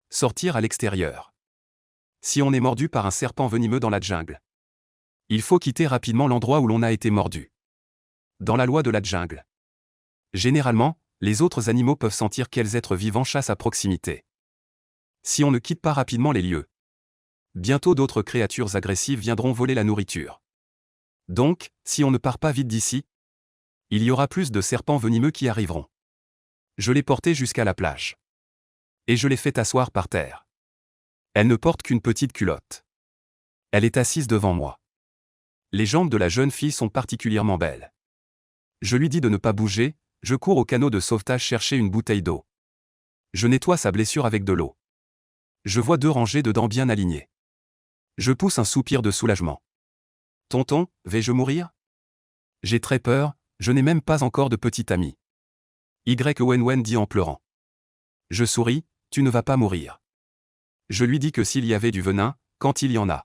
S1: Sortir à l'extérieur. Si on est mordu par un serpent venimeux dans la jungle, il faut quitter rapidement l'endroit où l'on a été mordu. Dans la loi de la jungle, généralement, les autres animaux peuvent sentir quels êtres vivants chassent à proximité. Si on ne quitte pas rapidement les lieux, bientôt d'autres créatures agressives viendront voler la nourriture. Donc, si on ne part pas vite d'ici, il y aura plus de serpents venimeux qui arriveront. Je l'ai portée jusqu'à la plage. Et je l'ai fait asseoir par terre. Elle ne porte qu'une petite culotte. Elle est assise devant moi. Les jambes de la jeune fille sont particulièrement belles. Je lui dis de ne pas bouger, je cours au canot de sauvetage chercher une bouteille d'eau. Je nettoie sa blessure avec de l'eau. Je vois 2 rangées de dents bien alignées. Je pousse un soupir de soulagement. Tonton, vais-je mourir? J'ai très peur, je n'ai même pas encore de petit ami. Wen dit en pleurant. Je souris, tu ne vas pas mourir. Je lui dis que s'il y avait du venin, quand il y en a.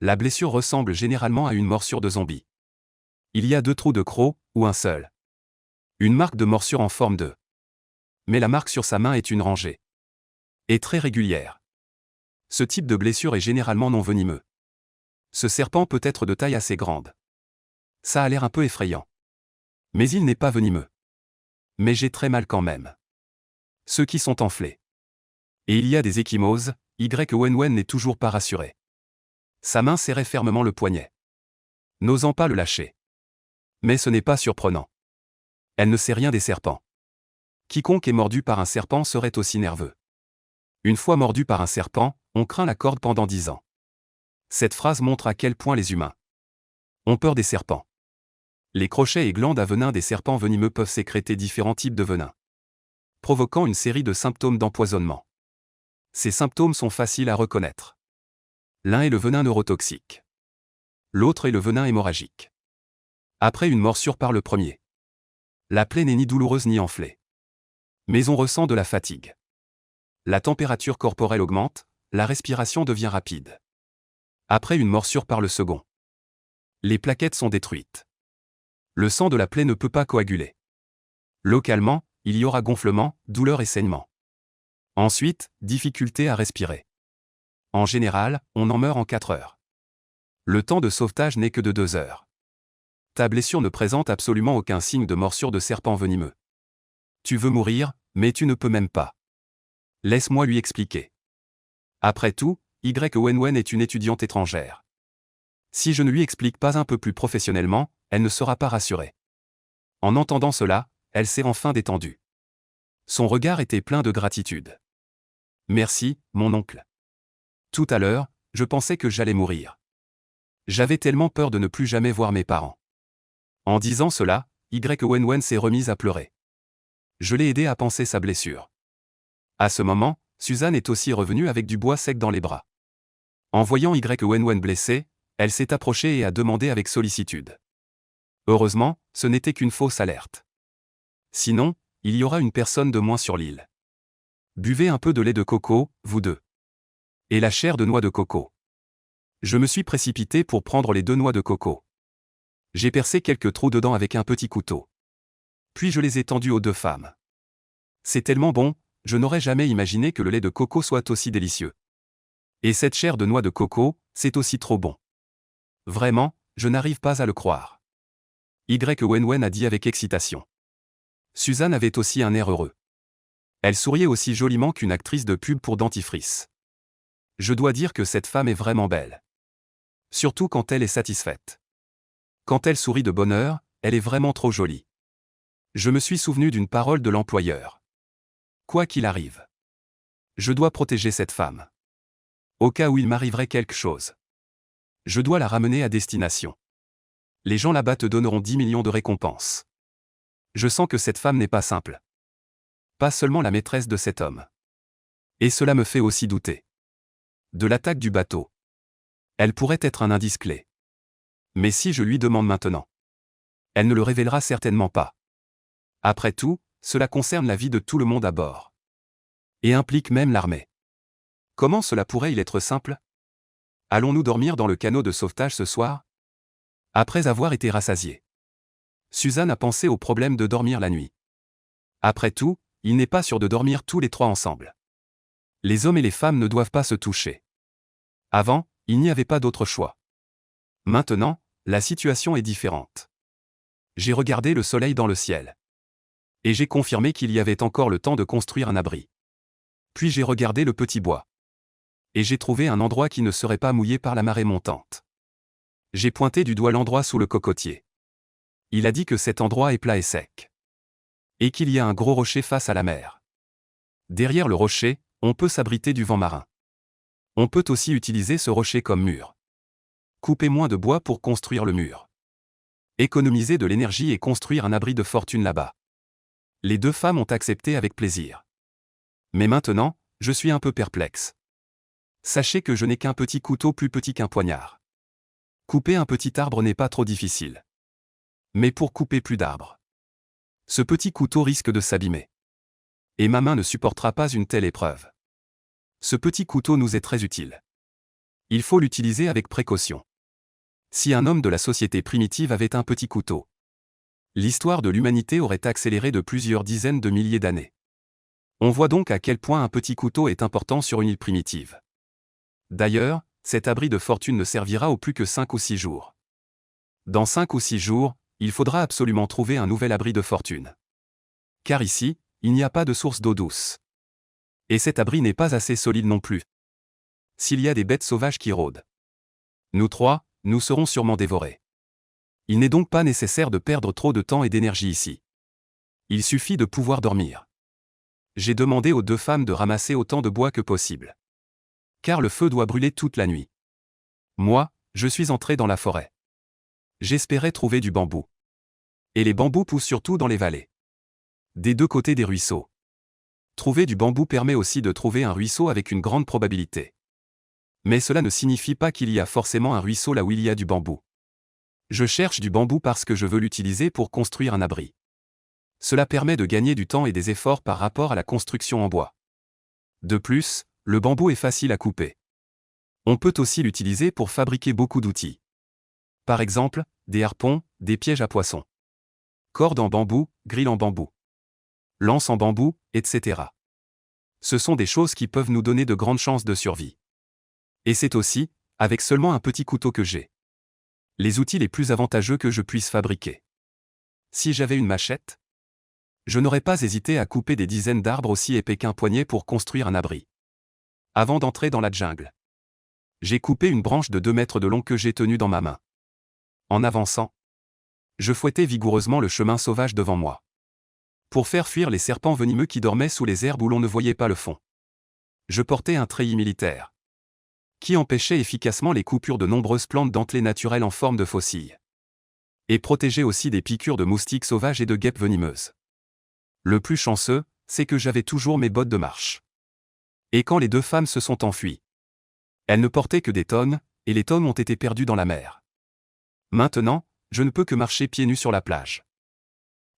S1: La blessure ressemble généralement à une morsure de zombie. Il y a 2 trous de croc, ou un seul. Une marque de morsure en forme de. Mais la marque sur sa main est une rangée. Et très régulière. Ce type de blessure est généralement non venimeux. Ce serpent peut être de taille assez grande. Ça a l'air un peu effrayant. Mais il n'est pas venimeux. Mais j'ai très mal quand même. Ceux qui sont enflés. Et il y a des ecchymoses, Wen n'est toujours pas rassuré. Sa main serrait fermement le poignet. N'osant pas le lâcher. Mais ce n'est pas surprenant. Elle ne sait rien des serpents. Quiconque est mordu par un serpent serait aussi nerveux. Une fois mordu par un serpent, on craint la corde pendant 10 ans. Cette phrase montre à quel point les humains ont peur des serpents. Les crochets et glandes à venin des serpents venimeux peuvent sécréter différents types de venin, provoquant une série de symptômes d'empoisonnement. Ces symptômes sont faciles à reconnaître. L'un est le venin neurotoxique. L'autre est le venin hémorragique. Après une morsure par le premier, la plaie n'est ni douloureuse ni enflée. Mais on ressent de la fatigue. La température corporelle augmente, la respiration devient rapide. Après une morsure par le second, les plaquettes sont détruites. Le sang de la plaie ne peut pas coaguler. Localement, il y aura gonflement, douleur et saignement. Ensuite, difficulté à respirer. En général, on en meurt en 4 heures. Le temps de sauvetage n'est que de 2 heures. Ta blessure ne présente absolument aucun signe de morsure de serpent venimeux. Tu veux mourir, mais tu ne peux même pas. Laisse-moi lui expliquer. Après tout, Wen est une étudiante étrangère. Si je ne lui explique pas un peu plus professionnellement, elle ne sera pas rassurée. En entendant cela, elle s'est enfin détendue. Son regard était plein de gratitude. Merci, mon oncle. Tout à l'heure, je pensais que j'allais mourir. J'avais tellement peur de ne plus jamais voir mes parents. En disant cela, Wen s'est remise à pleurer. Je l'ai aidé à panser sa blessure. À ce moment, Suzanne est aussi revenue avec du bois sec dans les bras. En voyant Wen blessé, elle s'est approchée et a demandé avec sollicitude. Heureusement, ce n'était qu'une fausse alerte. Sinon, il y aura une personne de moins sur l'île. Buvez un peu de lait de coco, vous deux. Et la chair de noix de coco. Je me suis précipité pour prendre les 2 noix de coco. J'ai percé quelques trous dedans avec un petit couteau. Puis je les ai tendus aux 2 femmes. C'est tellement bon, je n'aurais jamais imaginé que le lait de coco soit aussi délicieux. Et cette chair de noix de coco, c'est aussi trop bon. Vraiment, je n'arrive pas à le croire. Wen a dit avec excitation. Suzanne avait aussi un air heureux. Elle souriait aussi joliment qu'une actrice de pub pour dentifrice. Je dois dire que cette femme est vraiment belle. Surtout quand elle est satisfaite. Quand elle sourit de bonheur, elle est vraiment trop jolie. Je me suis souvenu d'une parole de l'employeur. Quoi qu'il arrive, je dois protéger cette femme. Au cas où il m'arriverait quelque chose. Je dois la ramener à destination. Les gens là-bas te donneront 10 millions de récompenses. Je sens que cette femme n'est pas simple. Pas seulement la maîtresse de cet homme. Et cela me fait aussi douter. De l'attaque du bateau. Elle pourrait être un indice clé. Mais si je lui demande maintenant, elle ne le révélera certainement pas. Après tout, cela concerne la vie de tout le monde à bord. Et implique même l'armée. Comment cela pourrait-il être simple? Allons-nous dormir dans le canot de sauvetage ce soir? Après avoir été rassasiés. Suzanne a pensé au problème de dormir la nuit. Après tout, il n'est pas sûr de dormir tous les 3 ensemble. Les hommes et les femmes ne doivent pas se toucher. Avant, il n'y avait pas d'autre choix. Maintenant, la situation est différente. J'ai regardé le soleil dans le ciel. Et j'ai confirmé qu'il y avait encore le temps de construire un abri. Puis j'ai regardé le petit bois. Et j'ai trouvé un endroit qui ne serait pas mouillé par la marée montante. J'ai pointé du doigt l'endroit sous le cocotier. Il a dit que cet endroit est plat et sec. Et qu'il y a un gros rocher face à la mer. Derrière le rocher, on peut s'abriter du vent marin. On peut aussi utiliser ce rocher comme mur. Couper moins de bois pour construire le mur. Économiser de l'énergie et construire un abri de fortune là-bas. Les 2 femmes ont accepté avec plaisir. Mais maintenant, je suis un peu perplexe. Sachez que je n'ai qu'un petit couteau plus petit qu'un poignard. Couper un petit arbre n'est pas trop difficile. Mais pour couper plus d'arbres, ce petit couteau risque de s'abîmer. Et ma main ne supportera pas une telle épreuve. Ce petit couteau nous est très utile. Il faut l'utiliser avec précaution. Si un homme de la société primitive avait un petit couteau, l'histoire de l'humanité aurait accéléré de plusieurs dizaines de milliers d'années. On voit donc à quel point un petit couteau est important sur une île primitive. D'ailleurs, cet abri de fortune ne servira au plus que 5 ou 6 jours. Dans 5 ou 6 jours, il faudra absolument trouver un nouvel abri de fortune. Car ici, il n'y a pas de source d'eau douce. Et cet abri n'est pas assez solide non plus. S'il y a des bêtes sauvages qui rôdent, nous 3, nous serons sûrement dévorés. Il n'est donc pas nécessaire de perdre trop de temps et d'énergie ici. Il suffit de pouvoir dormir. J'ai demandé aux 2 femmes de ramasser autant de bois que possible. Car le feu doit brûler toute la nuit. Moi, je suis entré dans la forêt. J'espérais trouver du bambou. Et les bambous poussent surtout dans les vallées. Des 2 côtés des ruisseaux. Trouver du bambou permet aussi de trouver un ruisseau avec une grande probabilité. Mais cela ne signifie pas qu'il y a forcément un ruisseau là où il y a du bambou. Je cherche du bambou parce que je veux l'utiliser pour construire un abri. Cela permet de gagner du temps et des efforts par rapport à la construction en bois. De plus, le bambou est facile à couper. On peut aussi l'utiliser pour fabriquer beaucoup d'outils. Par exemple, des harpons, des pièges à poissons. Cordes en bambou, grilles en bambou. Lances en bambou, etc. Ce sont des choses qui peuvent nous donner de grandes chances de survie. Et c'est aussi, avec seulement un petit couteau que j'ai, les outils les plus avantageux que je puisse fabriquer. Si j'avais une machette, je n'aurais pas hésité à couper des dizaines d'arbres aussi épais qu'un poignet pour construire un abri. Avant d'entrer dans la jungle, j'ai coupé une branche de 2 mètres de long que j'ai tenue dans ma main. En avançant, je fouettais vigoureusement le chemin sauvage devant moi. Pour faire fuir les serpents venimeux qui dormaient sous les herbes où l'on ne voyait pas le fond. Je portais un treillis militaire, qui empêchait efficacement les coupures de nombreuses plantes dentelées naturelles en forme de faucilles. Et protégeait aussi des piqûres de moustiques sauvages et de guêpes venimeuses. Le plus chanceux, c'est que j'avais toujours mes bottes de marche. Et quand les 2 femmes se sont enfuies, elles ne portaient que des tonnes, et les tonnes ont été perdues dans la mer. Maintenant, je ne peux que marcher pieds nus sur la plage.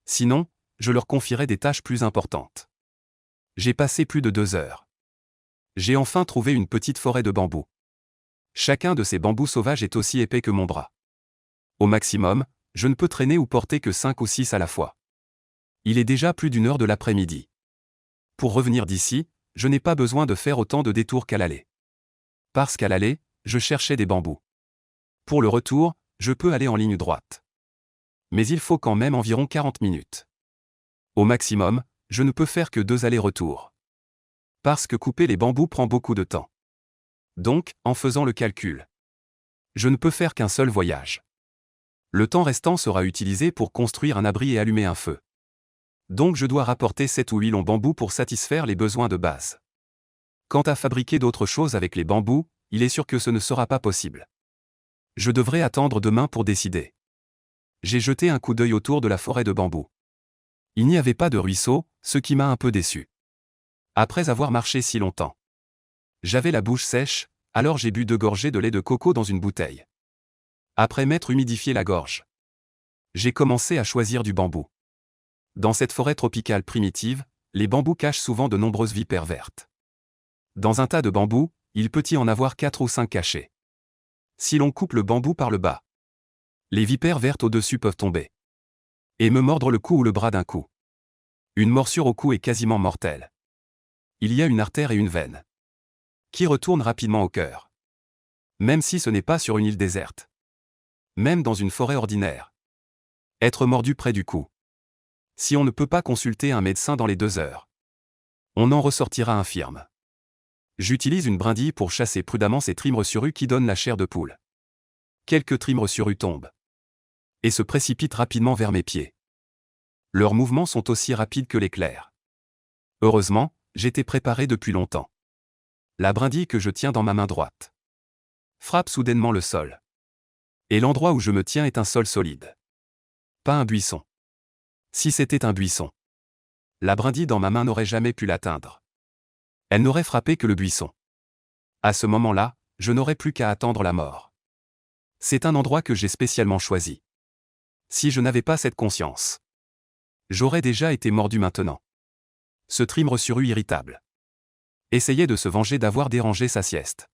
S1: Sinon, je leur confierai des tâches plus importantes. J'ai passé plus de 2 heures. J'ai enfin trouvé une petite forêt de bambous. Chacun de ces bambous sauvages est aussi épais que mon bras. Au maximum, je ne peux traîner ou porter que 5 ou 6 à la fois. Il est déjà plus d'1 heure de l'après-midi. Pour revenir d'ici, je n'ai pas besoin de faire autant de détours qu'à l'aller. Parce qu'à l'aller, je cherchais des bambous. Pour le retour, je peux aller en ligne droite. Mais il faut quand même environ 40 minutes. Au maximum, je ne peux faire que 2 allers-retours. Parce que couper les bambous prend beaucoup de temps. Donc, en faisant le calcul, je ne peux faire qu'un seul voyage. Le temps restant sera utilisé pour construire un abri et allumer un feu. Donc je dois rapporter 7 ou 8 longs bambous pour satisfaire les besoins de base. Quant à fabriquer d'autres choses avec les bambous, il est sûr que ce ne sera pas possible. Je devrais attendre demain pour décider. J'ai jeté un coup d'œil autour de la forêt de bambous. Il n'y avait pas de ruisseau, ce qui m'a un peu déçu. Après avoir marché si longtemps, j'avais la bouche sèche, alors j'ai bu 2 gorgées de lait de coco dans une bouteille. Après m'être humidifié la gorge, j'ai commencé à choisir du bambou. Dans cette forêt tropicale primitive, les bambous cachent souvent de nombreuses vipères vertes. Dans un tas de bambous, il peut y en avoir 4 ou 5 cachés. Si l'on coupe le bambou par le bas, les vipères vertes au-dessus peuvent tomber et me mordre le cou ou le bras d'un coup. Une morsure au cou est quasiment mortelle. Il y a une artère et une veine qui retournent rapidement au cœur. Même si ce n'est pas sur une île déserte. Même dans une forêt ordinaire. Être mordu près du cou. Si on ne peut pas consulter un médecin dans les 2 heures, on en ressortira infirme. J'utilise une brindille pour chasser prudemment ces trimessurus qui donnent la chair de poule. Quelques trimessurus tombent et se précipitent rapidement vers mes pieds. Leurs mouvements sont aussi rapides que l'éclair. Heureusement, j'étais préparé depuis longtemps. La brindille que je tiens dans ma main droite frappe soudainement le sol. Et l'endroit où je me tiens est un sol solide. Pas un buisson. Si c'était un buisson, la brindille dans ma main n'aurait jamais pu l'atteindre. Elle n'aurait frappé que le buisson. À ce moment-là, je n'aurais plus qu'à attendre la mort. C'est un endroit que j'ai spécialement choisi. Si je n'avais pas cette conscience, j'aurais déjà été mordu maintenant. Ce trimesuru irritable essayait de se venger d'avoir dérangé sa sieste.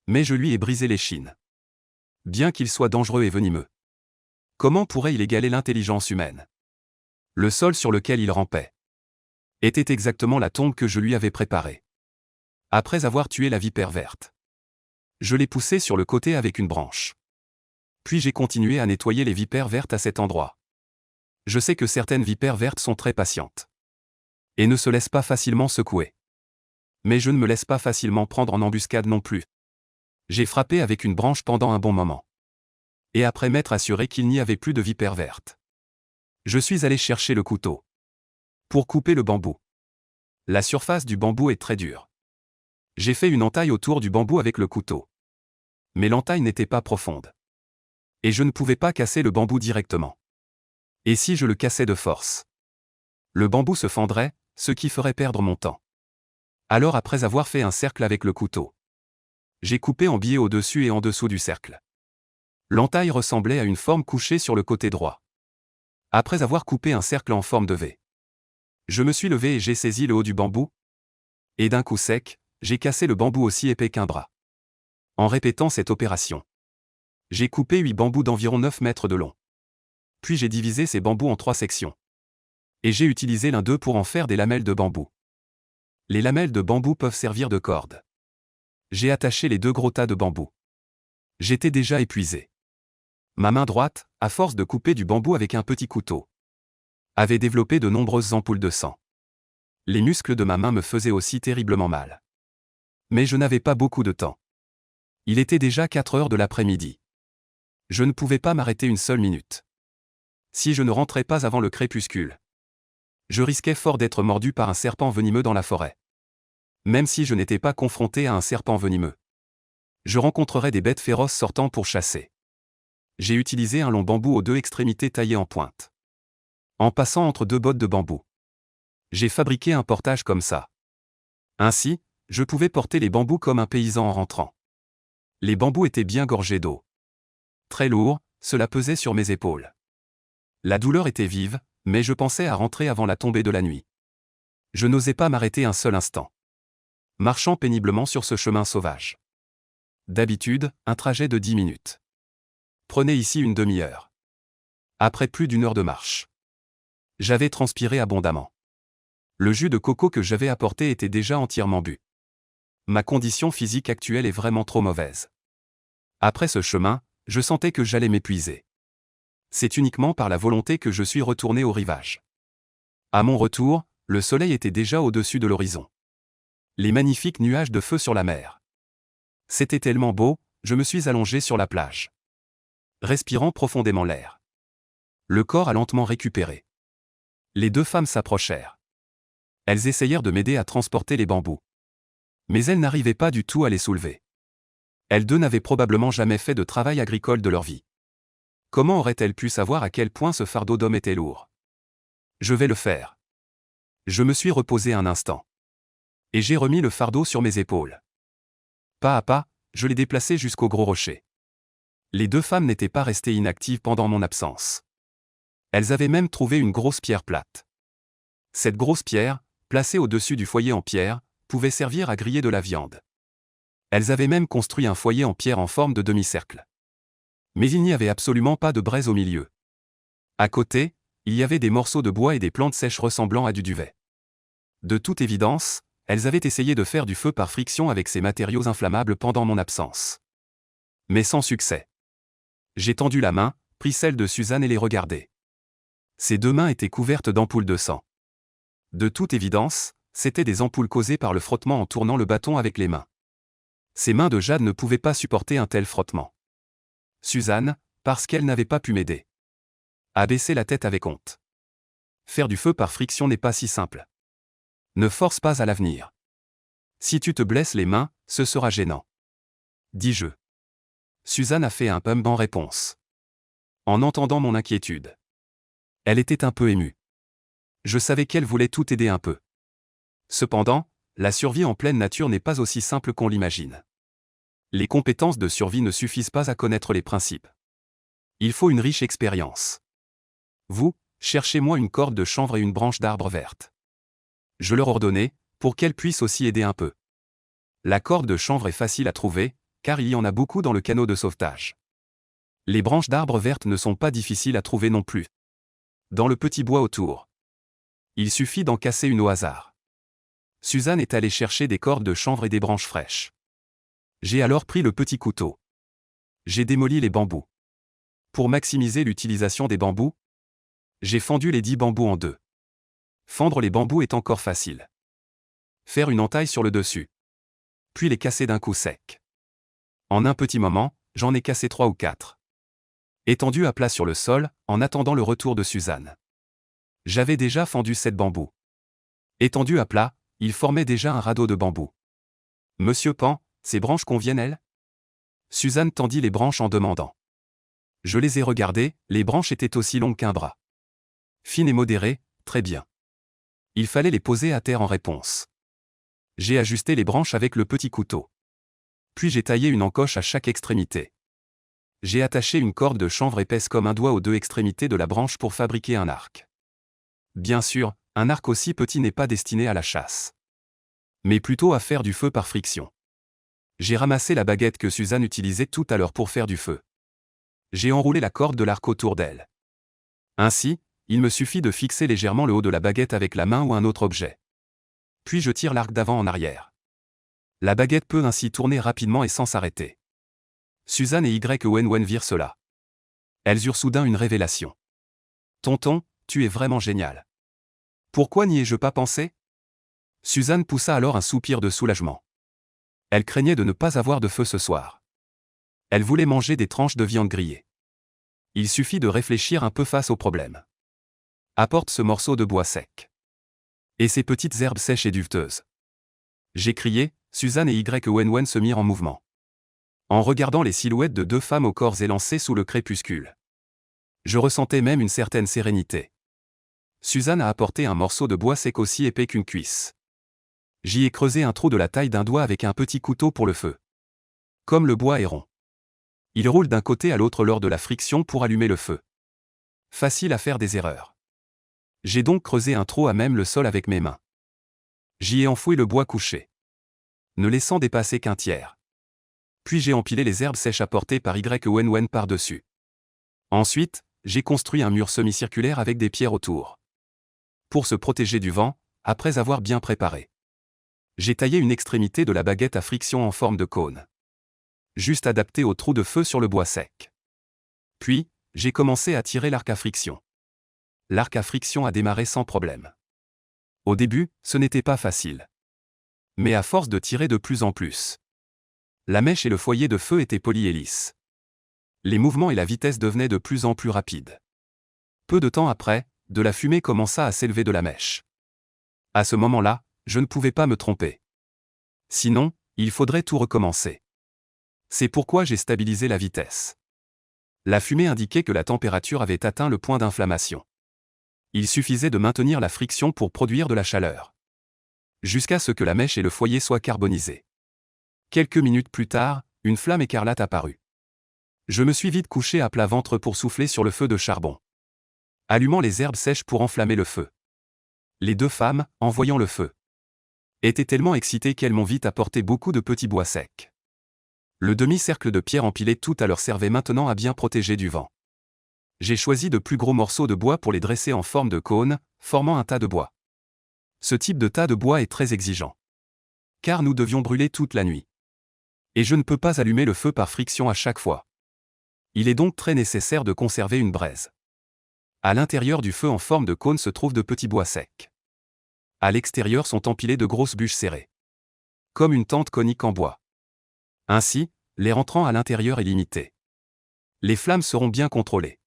S1: Mais je lui ai brisé l'échine. Bien qu'il soit dangereux et venimeux. Comment pourrait-il égaler l'intelligence humaine? Le sol sur lequel il rampait était exactement la tombe que je lui avais préparée. Après avoir tué la vipère verte, je l'ai poussé sur le côté avec une branche. Puis j'ai continué à nettoyer les vipères vertes à cet endroit. Je sais que certaines vipères vertes sont très patientes et ne se laissent pas facilement secouer. Mais je ne me laisse pas facilement prendre en embuscade non plus. J'ai frappé avec une branche pendant un bon moment. Et après m'être assuré qu'il n'y avait plus de vipères vertes, je suis allé chercher le couteau pour couper le bambou. La surface du bambou est très dure. J'ai fait une entaille autour du bambou avec le couteau. Mais l'entaille n'était pas profonde. Et je ne pouvais pas casser le bambou directement. Et si je le cassais de force, le bambou se fendrait, ce qui ferait perdre mon temps. Alors après avoir fait un cercle avec le couteau, j'ai coupé en biais au-dessus et en dessous du cercle. L'entaille ressemblait à une forme couchée sur le côté droit. Après avoir coupé un cercle en forme de V, je me suis levé et j'ai saisi le haut du bambou. Et d'un coup sec, j'ai cassé le bambou aussi épais qu'un bras. En répétant cette opération, j'ai coupé 8 bambous d'environ 9 mètres de long. Puis j'ai divisé ces bambous en 3 sections. Et j'ai utilisé l'un d'eux pour en faire des lamelles de bambou. Les lamelles de bambou peuvent servir de corde. J'ai attaché les 2 gros tas de bambou. J'étais déjà épuisé. Ma main droite, à force de couper du bambou avec un petit couteau, avait développé de nombreuses ampoules de sang. Les muscles de ma main me faisaient aussi terriblement mal. Mais je n'avais pas beaucoup de temps. Il était déjà 4 heures de l'après-midi. Je ne pouvais pas m'arrêter une seule minute. Si je ne rentrais pas avant le crépuscule, je risquais fort d'être mordu par un serpent venimeux dans la forêt. Même si je n'étais pas confronté à un serpent venimeux, je rencontrerais des bêtes féroces sortant pour chasser. J'ai utilisé un long bambou aux 2 extrémités taillées en pointe. En passant entre 2 bottes de bambou, j'ai fabriqué un portage comme ça. Ainsi, je pouvais porter les bambous comme un paysan en rentrant. Les bambous étaient bien gorgés d'eau. Très lourds, cela pesait sur mes épaules. La douleur était vive, Mais je pensais à rentrer avant la tombée de la nuit. Je n'osais pas m'arrêter un seul instant. Marchant péniblement sur ce chemin sauvage. D'habitude, un trajet de 10 minutes. Prenez ici une demi-heure. Après plus d'une heure de marche. J'avais transpiré abondamment. Le jus de coco que j'avais apporté était déjà entièrement bu. Ma condition physique actuelle est vraiment trop mauvaise. Après ce chemin, je sentais que j'allais m'épuiser. C'est uniquement par la volonté que je suis retourné au rivage. À mon retour, le soleil était déjà au-dessus de l'horizon. Les magnifiques nuages de feu sur la mer. C'était tellement beau, je me suis allongé sur la plage. Respirant profondément l'air. Le corps a lentement récupéré. Les deux femmes s'approchèrent. Elles essayèrent de m'aider à transporter les bambous. Mais elles n'arrivaient pas du tout à les soulever. Elles deux n'avaient probablement jamais fait de travail agricole de leur vie. Comment auraient-elles pu savoir à quel point ce fardeau d'homme était lourd? Je vais le faire. Je me suis reposé un instant. Et j'ai remis le fardeau sur mes épaules. Pas à pas, je l'ai déplacé jusqu'au gros rocher. Les deux femmes n'étaient pas restées inactives pendant mon absence. Elles avaient même trouvé une grosse pierre plate. Cette grosse pierre, placée au-dessus du foyer en pierre, pouvait servir à griller de la viande. Elles avaient même construit un foyer en pierre en forme de demi-cercle. Mais il n'y avait absolument pas de braise au milieu. À côté, il y avait des morceaux de bois et des plantes sèches ressemblant à du duvet. De toute évidence, elles avaient essayé de faire du feu par friction avec ces matériaux inflammables pendant mon absence. Mais sans succès. J'ai tendu la main, pris celle de Suzanne et les regardé. Ses deux mains étaient couvertes d'ampoules de sang. De toute évidence, c'étaient des ampoules causées par le frottement en tournant le bâton avec les mains. Ses mains de jade ne pouvaient pas supporter un tel frottement. Suzanne, parce qu'elle n'avait pas pu m'aider, a baissé la tête avec honte. Faire du feu par friction n'est pas si simple. Ne force pas à l'avenir. Si tu te blesses les mains, ce sera gênant. Dis-je. Suzanne a fait un pum en réponse. En entendant mon inquiétude. Elle était un peu émue. Je savais qu'elle voulait tout aider un peu. Cependant, la survie en pleine nature n'est pas aussi simple qu'on l'imagine. Les compétences de survie ne suffisent pas à connaître les principes. Il faut une riche expérience. Vous, cherchez-moi une corde de chanvre et une branche d'arbre verte. Je leur ordonnai, pour qu'elles puissent aussi aider un peu. La corde de chanvre est facile à trouver, car il y en a beaucoup dans le canot de sauvetage. Les branches d'arbre vertes ne sont pas difficiles à trouver non plus. Dans le petit bois autour. Il suffit d'en casser une au hasard. Suzanne est allée chercher des cordes de chanvre et des branches fraîches. J'ai alors pris le petit couteau. J'ai démoli les bambous. Pour maximiser l'utilisation des bambous, j'ai fendu les 10 bambous en deux. Fendre les bambous est encore facile. Faire une entaille sur le dessus. Puis les casser d'un coup sec. En un petit moment, j'en ai cassé 3 ou 4. Étendu à plat sur le sol, en attendant le retour de Suzanne. J'avais déjà fendu 7 bambous. Étendu à plat, il formait déjà un radeau de bambou. Monsieur Pan, ces branches conviennent-elles? Suzanne tendit les branches en demandant. Je les ai regardées, les branches étaient aussi longues qu'un bras. Fines et modérées, très bien. Il fallait les poser à terre en réponse. J'ai ajusté les branches avec le petit couteau. Puis j'ai taillé une encoche à chaque extrémité. J'ai attaché une corde de chanvre épaisse comme un doigt aux deux extrémités de la branche pour fabriquer un arc. Bien sûr, un arc aussi petit n'est pas destiné à la chasse. Mais plutôt à faire du feu par friction. J'ai ramassé la baguette que Suzanne utilisait tout à l'heure pour faire du feu. J'ai enroulé la corde de l'arc autour d'elle. Ainsi, il me suffit de fixer légèrement le haut de la baguette avec la main ou un autre objet. Puis je tire l'arc d'avant en arrière. La baguette peut ainsi tourner rapidement et sans s'arrêter. Suzanne et Wen virent cela. Elles eurent soudain une révélation. Tonton, tu es vraiment génial. Pourquoi n'y ai-je pas pensé? Suzanne poussa alors un soupir de soulagement. Elle craignait de ne pas avoir de feu ce soir. Elle voulait manger des tranches de viande grillée. Il suffit de réfléchir un peu face au problème. Apporte ce morceau de bois sec. Et ces petites herbes sèches et duveteuses. J'ai crié, Suzanne et Wen se mirent en mouvement. En regardant les silhouettes de deux femmes aux corps élancés sous le crépuscule. Je ressentais même une certaine sérénité. Suzanne a apporté un morceau de bois sec aussi épais qu'une cuisse. J'y ai creusé un trou de la taille d'un doigt avec un petit couteau pour le feu. Comme le bois est rond. Il roule d'un côté à l'autre lors de la friction pour allumer le feu. Facile à faire des erreurs. J'ai donc creusé un trou à même le sol avec mes mains. J'y ai enfoui le bois couché, ne laissant dépasser qu'un tiers. Puis j'ai empilé les herbes sèches apportées par Ywen par-dessus. Ensuite, j'ai construit un mur semi-circulaire avec des pierres autour. Pour se protéger du vent, après avoir bien préparé, j'ai taillé une extrémité de la baguette à friction en forme de cône, juste adaptée au trou de feu sur le bois sec. Puis, j'ai commencé à tirer l'arc à friction. L'arc à friction a démarré sans problème. Au début, ce n'était pas facile. Mais à force de tirer de plus en plus, la mèche et le foyer de feu étaient polis et lisses. Les mouvements et la vitesse devenaient de plus en plus rapides. Peu de temps après, de la fumée commença à s'élever de la mèche. À ce moment-là, je ne pouvais pas me tromper. Sinon, il faudrait tout recommencer. C'est pourquoi j'ai stabilisé la vitesse. La fumée indiquait que la température avait atteint le point d'inflammation. Il suffisait de maintenir la friction pour produire de la chaleur, jusqu'à ce que la mèche et le foyer soient carbonisés. Quelques minutes plus tard, une flamme écarlate apparut. Je me suis vite couché à plat ventre pour souffler sur le feu de charbon, allumant les herbes sèches pour enflammer le feu. Les deux femmes, en voyant le feu, étaient tellement excitées qu'elles m'ont vite apporté beaucoup de petits bois secs. Le demi-cercle de pierre empilé tout à l'heure servait maintenant à bien protéger du vent. J'ai choisi de plus gros morceaux de bois pour les dresser en forme de cône, formant un tas de bois. Ce type de tas de bois est très exigeant, car nous devions brûler toute la nuit. Et je ne peux pas allumer le feu par friction à chaque fois. Il est donc très nécessaire de conserver une braise. À l'intérieur du feu en forme de cône se trouvent de petits bois secs. À l'extérieur sont empilées de grosses bûches serrées, comme une tente conique en bois. Ainsi, l'air entrant à l'intérieur est limité. Les flammes seront bien contrôlées.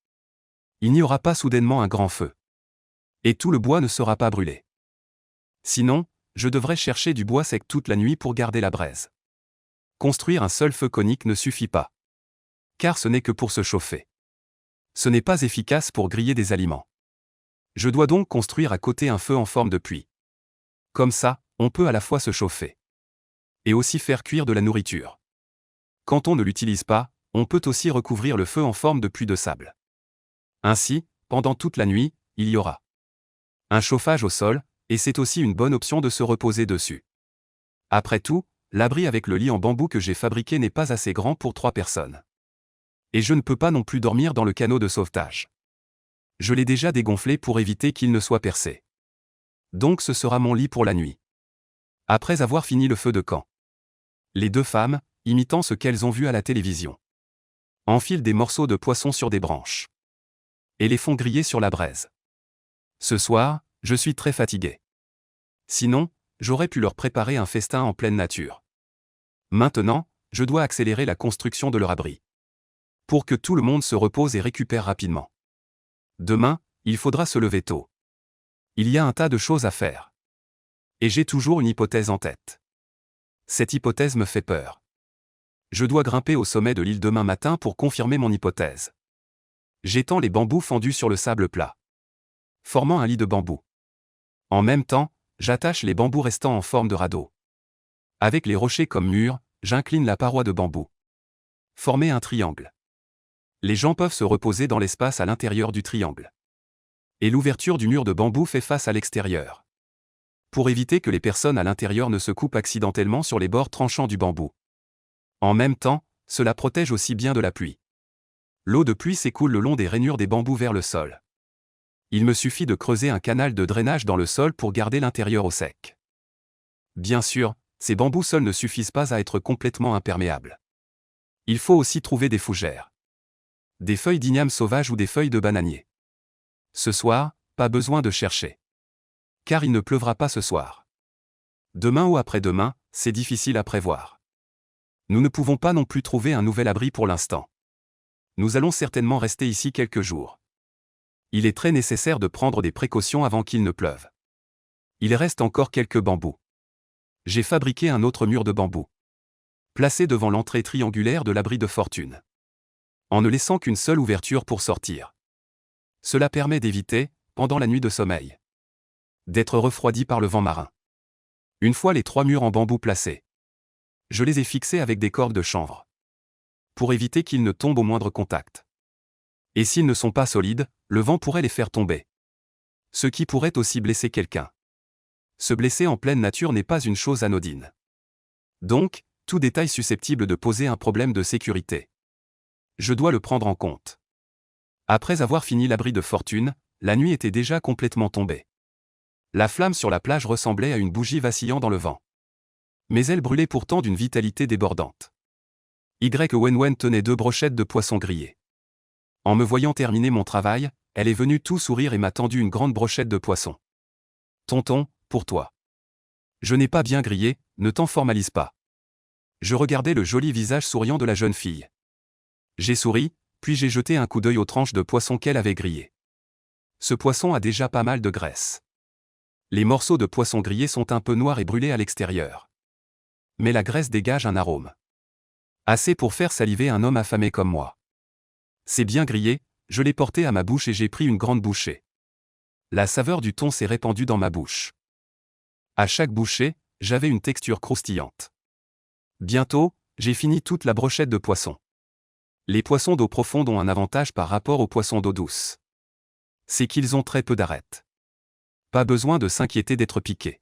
S1: Il n'y aura pas soudainement un grand feu. Et tout le bois ne sera pas brûlé. Sinon, je devrais chercher du bois sec toute la nuit pour garder la braise. Construire un seul feu conique ne suffit pas, car ce n'est que pour se chauffer. Ce n'est pas efficace pour griller des aliments. Je dois donc construire à côté un feu en forme de puits. Comme ça, on peut à la fois se chauffer et aussi faire cuire de la nourriture. Quand on ne l'utilise pas, on peut aussi recouvrir le feu en forme de puits de sable. Ainsi, pendant toute la nuit, il y aura un chauffage au sol, et c'est aussi une bonne option de se reposer dessus. Après tout, l'abri avec le lit en bambou que j'ai fabriqué n'est pas assez grand pour 3 personnes. Et je ne peux pas non plus dormir dans le canot de sauvetage. Je l'ai déjà dégonflé pour éviter qu'il ne soit percé. Donc ce sera mon lit pour la nuit. Après avoir fini le feu de camp, les deux femmes, imitant ce qu'elles ont vu à la télévision, enfilent des morceaux de poisson sur des branches et les font griller sur la braise. Ce soir, je suis très fatigué. Sinon, j'aurais pu leur préparer un festin en pleine nature. Maintenant, je dois accélérer la construction de leur abri, pour que tout le monde se repose et récupère rapidement. Demain, il faudra se lever tôt. Il y a un tas de choses à faire. Et j'ai toujours une hypothèse en tête. Cette hypothèse me fait peur. Je dois grimper au sommet de l'île demain matin pour confirmer mon hypothèse. J'étends les bambous fendus sur le sable plat, formant un lit de bambou. En même temps, j'attache les bambous restants en forme de radeau. Avec les rochers comme mur, j'incline la paroi de bambou. Former un triangle. Les gens peuvent se reposer dans l'espace à l'intérieur du triangle. Et l'ouverture du mur de bambou fait face à l'extérieur, pour éviter que les personnes à l'intérieur ne se coupent accidentellement sur les bords tranchants du bambou. En même temps, cela protège aussi bien de la pluie. L'eau de pluie s'écoule le long des rainures des bambous vers le sol. Il me suffit de creuser un canal de drainage dans le sol pour garder l'intérieur au sec. Bien sûr, ces bambous seuls ne suffisent pas à être complètement imperméables. Il faut aussi trouver des fougères, des feuilles d'igname sauvage ou des feuilles de bananier. Ce soir, pas besoin de chercher, car il ne pleuvra pas ce soir. Demain ou après-demain, c'est difficile à prévoir. Nous ne pouvons pas non plus trouver un nouvel abri pour l'instant. Nous allons certainement rester ici quelques jours. Il est très nécessaire de prendre des précautions avant qu'il ne pleuve. Il reste encore quelques bambous. J'ai fabriqué un autre mur de bambou, placé devant l'entrée triangulaire de l'abri de fortune, en ne laissant qu'une seule ouverture pour sortir. Cela permet d'éviter, pendant la nuit de sommeil, d'être refroidi par le vent marin. Une fois les 3 murs en bambou placés, je les ai fixés avec des cordes de chanvre, pour éviter qu'ils ne tombent au moindre contact. Et s'ils ne sont pas solides, le vent pourrait les faire tomber. Ce qui pourrait aussi blesser quelqu'un. Se blesser en pleine nature n'est pas une chose anodine. Donc, tout détail susceptible de poser un problème de sécurité. Je dois le prendre en compte. Après avoir fini l'abri de fortune, la nuit était déjà complètement tombée. La flamme sur la plage ressemblait à une bougie vacillant dans le vent. Mais elle brûlait pourtant d'une vitalité débordante. Wenwen tenait 2 brochettes de poisson grillé. En me voyant terminer mon travail, elle est venue tout sourire et m'a tendu une grande brochette de poisson. Tonton, pour toi. Je n'ai pas bien grillé, ne t'en formalise pas. Je regardais le joli visage souriant de la jeune fille. J'ai souri, puis j'ai jeté un coup d'œil aux tranches de poisson qu'elle avait grillées. Ce poisson a déjà pas mal de graisse. Les morceaux de poisson grillé sont un peu noirs et brûlés à l'extérieur. Mais la graisse dégage un arôme. Assez pour faire saliver un homme affamé comme moi. C'est bien grillé, je l'ai porté à ma bouche et j'ai pris une grande bouchée. La saveur du thon s'est répandue dans ma bouche. À chaque bouchée, j'avais une texture croustillante. Bientôt, j'ai fini toute la brochette de poisson. Les poissons d'eau profonde ont un avantage par rapport aux poissons d'eau douce. C'est qu'ils ont très peu d'arêtes. Pas besoin de s'inquiéter d'être piqué.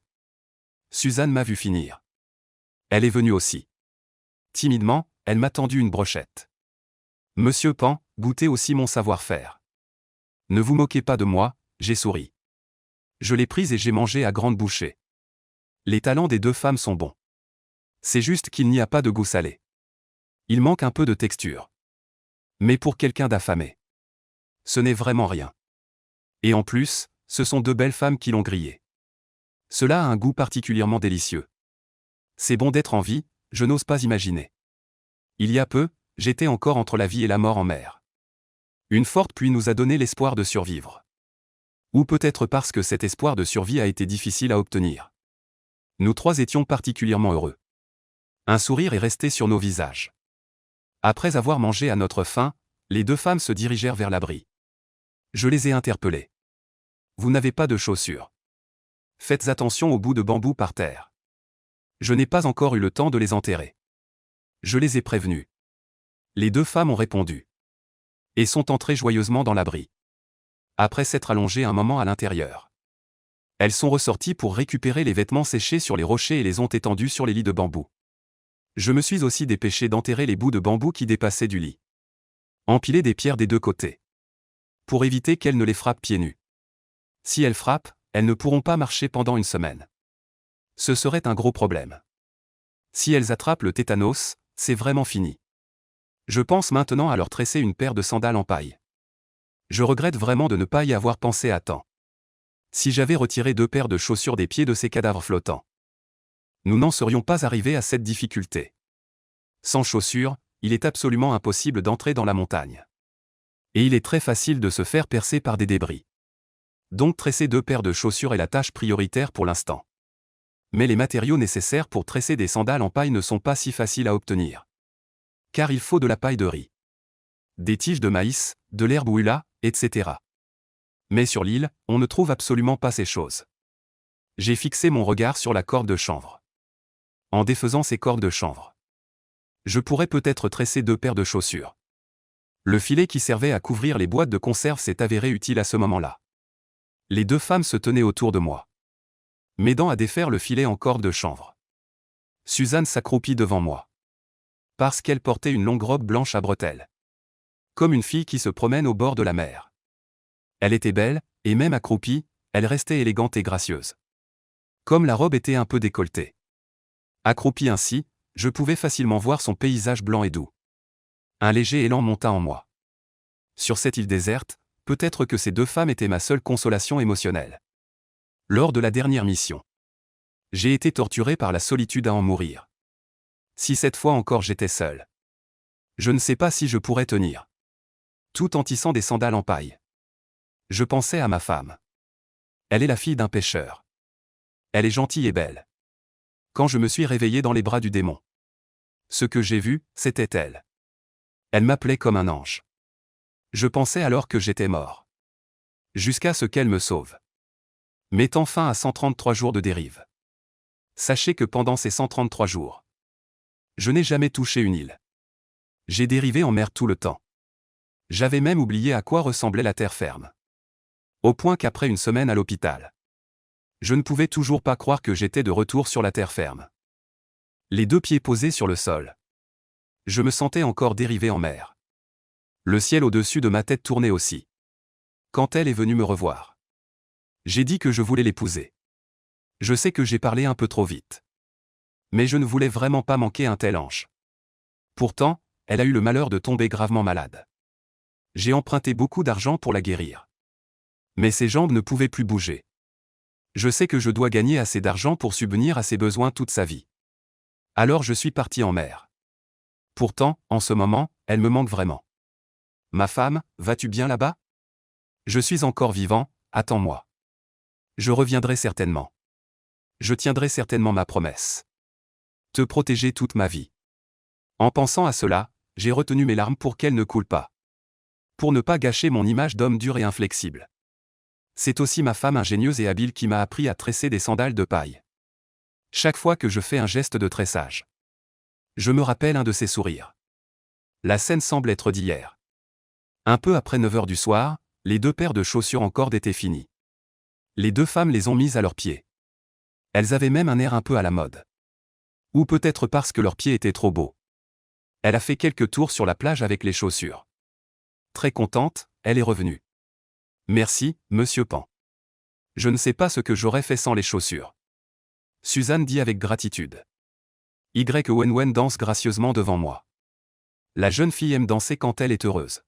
S1: Suzanne m'a vu finir. Elle est venue aussi. Timidement, elle m'a tendu une brochette. Monsieur Pan, goûtez aussi mon savoir-faire. Ne vous moquez pas de moi, j'ai souri. Je l'ai prise et j'ai mangé à grande bouchée. Les talents des 2 femmes sont bons. C'est juste qu'il n'y a pas de goût salé. Il manque un peu de texture. Mais pour quelqu'un d'affamé, ce n'est vraiment rien. Et en plus, ce sont 2 belles femmes qui l'ont grillé. Cela a un goût particulièrement délicieux. C'est bon d'être en vie, je n'ose pas imaginer. Il y a peu, j'étais encore entre la vie et la mort en mer. Une forte pluie nous a donné l'espoir de survivre. Ou peut-être parce que cet espoir de survie a été difficile à obtenir. Nous 3 étions particulièrement heureux. Un sourire est resté sur nos visages. Après avoir mangé à notre faim, les 2 femmes se dirigèrent vers l'abri. Je les ai interpellées. Vous n'avez pas de chaussures. Faites attention aux bouts de bambou par terre. Je n'ai pas encore eu le temps de les enterrer. Je les ai prévenues. Les 2 femmes ont répondu. Et sont entrées joyeusement dans l'abri. Après s'être allongées un moment à l'intérieur. Elles sont ressorties pour récupérer les vêtements séchés sur les rochers et les ont étendus sur les lits de bambou. Je me suis aussi dépêché d'enterrer les bouts de bambou qui dépassaient du lit. Empiler des pierres des 2 côtés. Pour éviter qu'elles ne les frappent pieds nus. Si elles frappent, elles ne pourront pas marcher pendant une semaine. Ce serait un gros problème. Si elles attrapent le tétanos, c'est vraiment fini. Je pense maintenant à leur tresser une paire de sandales en paille. Je regrette vraiment de ne pas y avoir pensé à temps. Si j'avais retiré 2 paires de chaussures des pieds de ces cadavres flottants. Nous n'en serions pas arrivés à cette difficulté. Sans chaussures, il est absolument impossible d'entrer dans la montagne. Et il est très facile de se faire percer par des débris. Donc tresser 2 paires de chaussures est la tâche prioritaire pour l'instant. Mais les matériaux nécessaires pour tresser des sandales en paille ne sont pas si faciles à obtenir. Car il faut de la paille de riz, des tiges de maïs, de l'herbe huila, etc. Mais sur l'île, on ne trouve absolument pas ces choses. J'ai fixé mon regard sur la corde de chanvre. En défaisant ces cordes de chanvre, je pourrais peut-être tresser 2 paires de chaussures. Le filet qui servait à couvrir les boîtes de conserve s'est avéré utile à ce moment-là. Les 2 femmes se tenaient autour de moi, m'aidant à défaire le filet en corde de chanvre. Suzanne s'accroupit devant moi. Parce qu'elle portait une longue robe blanche à bretelles. Comme une fille qui se promène au bord de la mer. Elle était belle, et même accroupie, elle restait élégante et gracieuse. Comme la robe était un peu décolletée. Accroupie ainsi, je pouvais facilement voir son paysage blanc et doux. Un léger élan monta en moi. Sur cette île déserte, peut-être que ces 2 femmes étaient ma seule consolation émotionnelle. Lors de la dernière mission, j'ai été torturé par la solitude à en mourir. Si cette fois encore j'étais seul. Je ne sais pas si je pourrais tenir. Tout en tissant des sandales en paille. Je pensais à ma femme. Elle est la fille d'un pêcheur. Elle est gentille et belle. Quand je me suis réveillé dans les bras du démon. Ce que j'ai vu, c'était elle. Elle m'appelait comme un ange. Je pensais alors que j'étais mort. Jusqu'à ce qu'elle me sauve. Mettant fin à 133 jours de dérive. Sachez que pendant ces 133 jours, je n'ai jamais touché une île. J'ai dérivé en mer tout le temps. J'avais même oublié à quoi ressemblait la terre ferme. Au point qu'après une semaine à l'hôpital, je ne pouvais toujours pas croire que j'étais de retour sur la terre ferme. Les 2 pieds posés sur le sol. Je me sentais encore dérivé en mer. Le ciel au-dessus de ma tête tournait aussi. Quand elle est venue me revoir, j'ai dit que je voulais l'épouser. Je sais que j'ai parlé un peu trop vite. Mais je ne voulais vraiment pas manquer un tel ange. Pourtant, elle a eu le malheur de tomber gravement malade. J'ai emprunté beaucoup d'argent pour la guérir. Mais ses jambes ne pouvaient plus bouger. Je sais que je dois gagner assez d'argent pour subvenir à ses besoins toute sa vie. Alors je suis parti en mer. Pourtant, en ce moment, elle me manque vraiment. Ma femme, vas-tu bien là-bas? Je suis encore vivant, attends-moi. Je reviendrai certainement. Je tiendrai certainement ma promesse. Te protéger toute ma vie. En pensant à cela, j'ai retenu mes larmes pour qu'elles ne coulent pas. Pour ne pas gâcher mon image d'homme dur et inflexible. C'est aussi ma femme ingénieuse et habile qui m'a appris à tresser des sandales de paille. Chaque fois que je fais un geste de tressage, je me rappelle un de ses sourires. La scène semble être d'hier. Un peu après 9 heures du soir, les 2 paires de chaussures en corde étaient finies. Les 2 femmes les ont mises à leurs pieds. Elles avaient même un air un peu à la mode. Ou peut-être parce que leurs pieds étaient trop beaux. Elle a fait quelques tours sur la plage avec les chaussures. Très contente, elle est revenue. Merci, monsieur Pan. Je ne sais pas ce que j'aurais fait sans les chaussures. Suzanne dit avec gratitude. Wenwen danse gracieusement devant moi. La jeune fille aime danser quand elle est heureuse.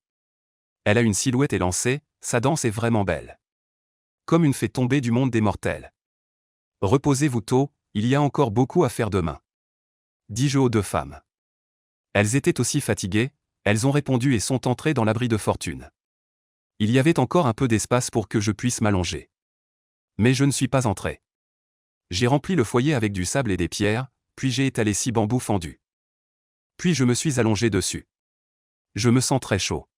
S1: Elle a une silhouette élancée, sa danse est vraiment belle. Comme une fée tombée du monde des mortels. Reposez-vous tôt, il y a encore beaucoup à faire demain. Dis-je aux 2 femmes. Elles étaient aussi fatiguées, elles ont répondu et sont entrées dans l'abri de fortune. Il y avait encore un peu d'espace pour que je puisse m'allonger. Mais je ne suis pas entré. J'ai rempli le foyer avec du sable et des pierres, puis j'ai étalé 6 bambous fendus. Puis je me suis allongé dessus. Je me sens très chaud.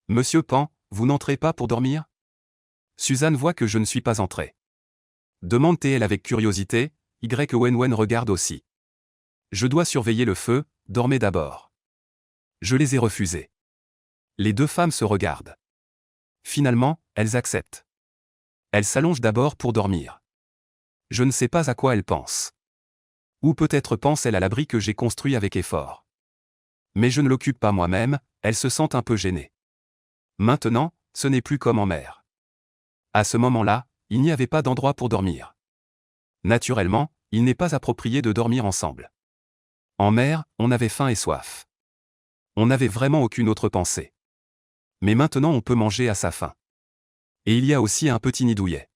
S1: Monsieur Pan, vous n'entrez pas pour dormir? Suzanne voit que je ne suis pas entré. Demande-t-elle avec curiosité, Wenwen regarde aussi. Je dois surveiller le feu, dormez d'abord. Je les ai refusés. Les 2 femmes se regardent. Finalement, elles acceptent. Elles s'allongent d'abord pour dormir. Je ne sais pas à quoi elles pensent. Ou peut-être pense-elle à l'abri que j'ai construit avec effort. Mais je ne l'occupe pas moi-même, elles se sentent un peu gênées. Maintenant, ce n'est plus comme en mer. À ce moment-là, il n'y avait pas d'endroit pour dormir. Naturellement, il n'est pas approprié de dormir ensemble. En mer, on avait faim et soif. On n'avait vraiment aucune autre pensée. Mais maintenant on peut manger à sa faim. Et il y a aussi un petit nid douillet.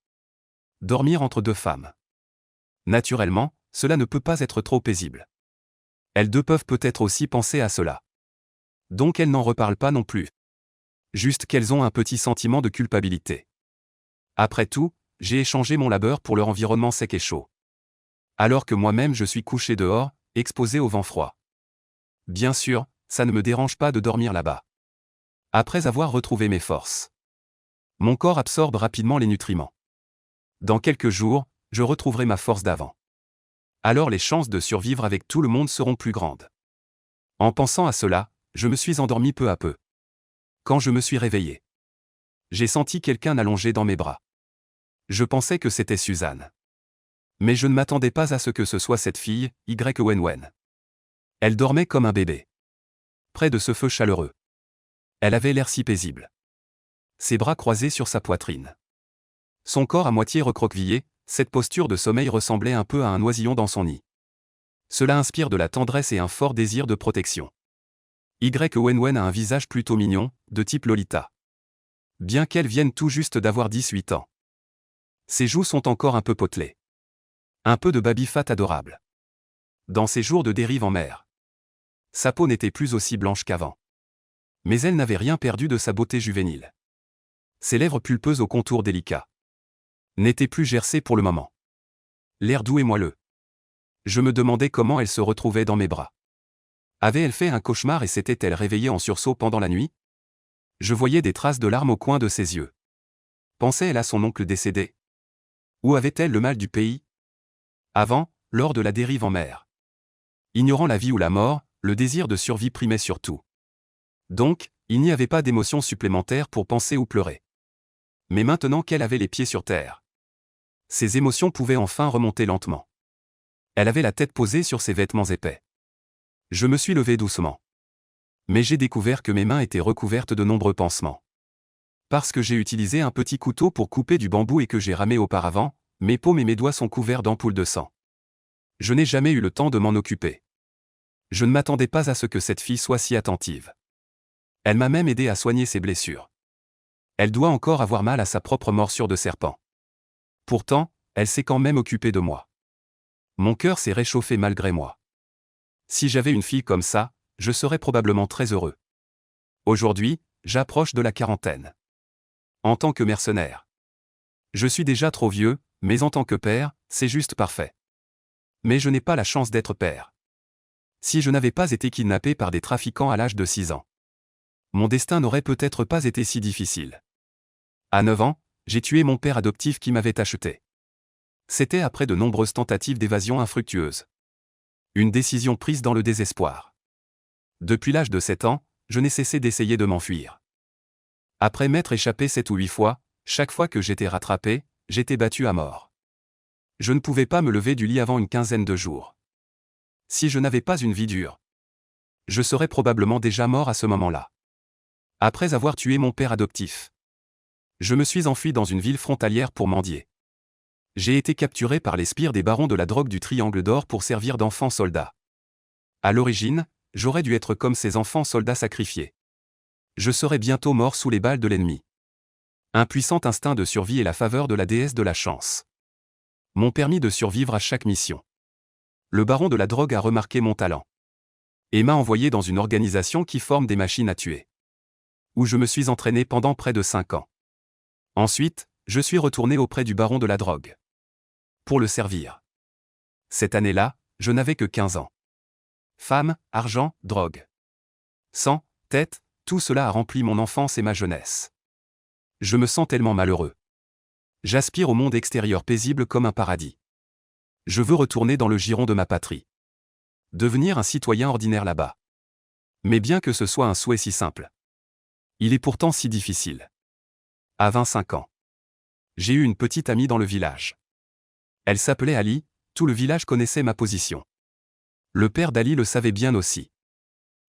S1: Dormir entre 2 femmes. Naturellement, cela ne peut pas être trop paisible. Elles 2 peuvent peut-être aussi penser à cela. Donc elles n'en reparlent pas non plus. Juste qu'elles ont un petit sentiment de culpabilité. Après tout, j'ai échangé mon labeur pour leur environnement sec et chaud. Alors que moi-même je suis couché dehors, exposé au vent froid. Bien sûr, ça ne me dérange pas de dormir là-bas. Après avoir retrouvé mes forces, mon corps absorbe rapidement les nutriments. Dans quelques jours, je retrouverai ma force d'avant. Alors les chances de survivre avec tout le monde seront plus grandes. En pensant à cela, je me suis endormi peu à peu. Quand je me suis réveillé, j'ai senti quelqu'un allongé dans mes bras. Je pensais que c'était Suzanne. Mais je ne m'attendais pas à ce que ce soit cette fille, Wenwen. Elle dormait comme un bébé. Près de ce feu chaleureux. Elle avait l'air si paisible. Ses bras croisés sur sa poitrine. Son corps à moitié recroquevillé, cette posture de sommeil ressemblait un peu à un oisillon dans son nid. Cela inspire de la tendresse et un fort désir de protection. Wenwen a un visage plutôt mignon, de type Lolita. Bien qu'elle vienne tout juste d'avoir 18 ans. Ses joues sont encore un peu potelées. Un peu de baby-fat adorable. Dans ses jours de dérive en mer. Sa peau n'était plus aussi blanche qu'avant. Mais elle n'avait rien perdu de sa beauté juvénile. Ses lèvres pulpeuses aux contours délicats n'étaient plus gercées pour le moment. L'air doux et moelleux. Je me demandais comment elle se retrouvait dans mes bras. Avait-elle fait un cauchemar et s'était-elle réveillée en sursaut pendant la nuit? Je voyais des traces de larmes au coin de ses yeux. Pensait-elle à son oncle décédé? Ou avait-elle le mal du pays? Avant, lors de la dérive en mer. Ignorant la vie ou la mort, le désir de survie primait surtout. Donc, il n'y avait pas d'émotion supplémentaire pour penser ou pleurer. Mais maintenant qu'elle avait les pieds sur terre, ses émotions pouvaient enfin remonter lentement. Elle avait la tête posée sur ses vêtements épais. Je me suis levé doucement. Mais j'ai découvert que mes mains étaient recouvertes de nombreux pansements. Parce que j'ai utilisé un petit couteau pour couper du bambou et que j'ai ramé auparavant, mes paumes et mes doigts sont couverts d'ampoules de sang. Je n'ai jamais eu le temps de m'en occuper. Je ne m'attendais pas à ce que cette fille soit si attentive. Elle m'a même aidé à soigner ses blessures. Elle doit encore avoir mal à sa propre morsure de serpent. Pourtant, elle s'est quand même occupée de moi. Mon cœur s'est réchauffé malgré moi. Si j'avais une fille comme ça, je serais probablement très heureux. Aujourd'hui, j'approche de la quarantaine. En tant que mercenaire, je suis déjà trop vieux, mais en tant que père, c'est juste parfait. Mais je n'ai pas la chance d'être père. Si je n'avais pas été kidnappé par des trafiquants à l'âge de 6 ans, mon destin n'aurait peut-être pas été si difficile. À 9 ans, j'ai tué mon père adoptif qui m'avait acheté. C'était après de nombreuses tentatives d'évasion infructueuses. Une décision prise dans le désespoir. Depuis l'âge de 7 ans, je n'ai cessé d'essayer de m'enfuir. Après m'être échappé 7 ou 8 fois, chaque fois que j'étais rattrapé, j'étais battu à mort. Je ne pouvais pas me lever du lit avant une quinzaine de jours. Si je n'avais pas une vie dure, je serais probablement déjà mort à ce moment-là. Après avoir tué mon père adoptif, je me suis enfui dans une ville frontalière pour mendier. J'ai été capturé par les sbires des barons de la drogue du Triangle d'Or pour servir d'enfants soldats. À l'origine, j'aurais dû être comme ces enfants soldats sacrifiés. Je serais bientôt mort sous les balles de l'ennemi. Un puissant instinct de survie et la faveur de la déesse de la chance m'ont permis de survivre à chaque mission. Le baron de la drogue a remarqué mon talent et m'a envoyé dans une organisation qui forme des machines à tuer, où je me suis entraîné pendant près de 5 ans. Ensuite, je suis retourné auprès du baron de la drogue pour le servir. Cette année-là, je n'avais que 15 ans. Femme, argent, drogue, sang, tête, tout cela a rempli mon enfance et ma jeunesse. Je me sens tellement malheureux. J'aspire au monde extérieur paisible comme un paradis. Je veux retourner dans le giron de ma patrie. Devenir un citoyen ordinaire là-bas. Mais bien que ce soit un souhait si simple, il est pourtant si difficile. À 25 ans, j'ai eu une petite amie dans le village. Elle s'appelait Ali, tout le village connaissait ma position. Le père d'Ali le savait bien aussi.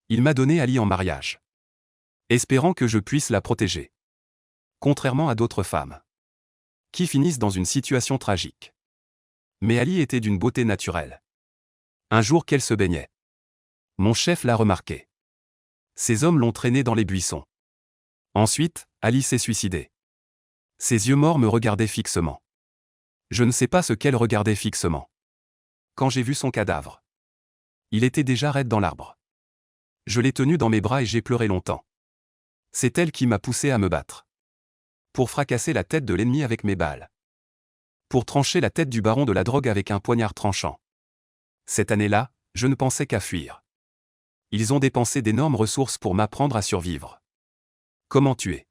S1: Il m'a donné Ali en mariage, espérant que je puisse la protéger. Contrairement à d'autres femmes, qui finissent dans une situation tragique. Mais Ali était d'une beauté naturelle. Un jour qu'elle se baignait, mon chef l'a remarqué. Ses hommes l'ont traînée dans les buissons. Ensuite, Ali s'est suicidée. Ses yeux morts me regardaient fixement. Je ne sais pas ce qu'elle regardait fixement. Quand j'ai vu son cadavre, il était déjà raide dans l'arbre. Je l'ai tenue dans mes bras et j'ai pleuré longtemps. C'est elle qui m'a poussé à me battre. Pour fracasser la tête de l'ennemi avec mes balles. Pour trancher la tête du baron de la drogue avec un poignard tranchant. Cette année-là, je ne pensais qu'à fuir. Ils ont dépensé d'énormes ressources pour m'apprendre à survivre. Comment tuer?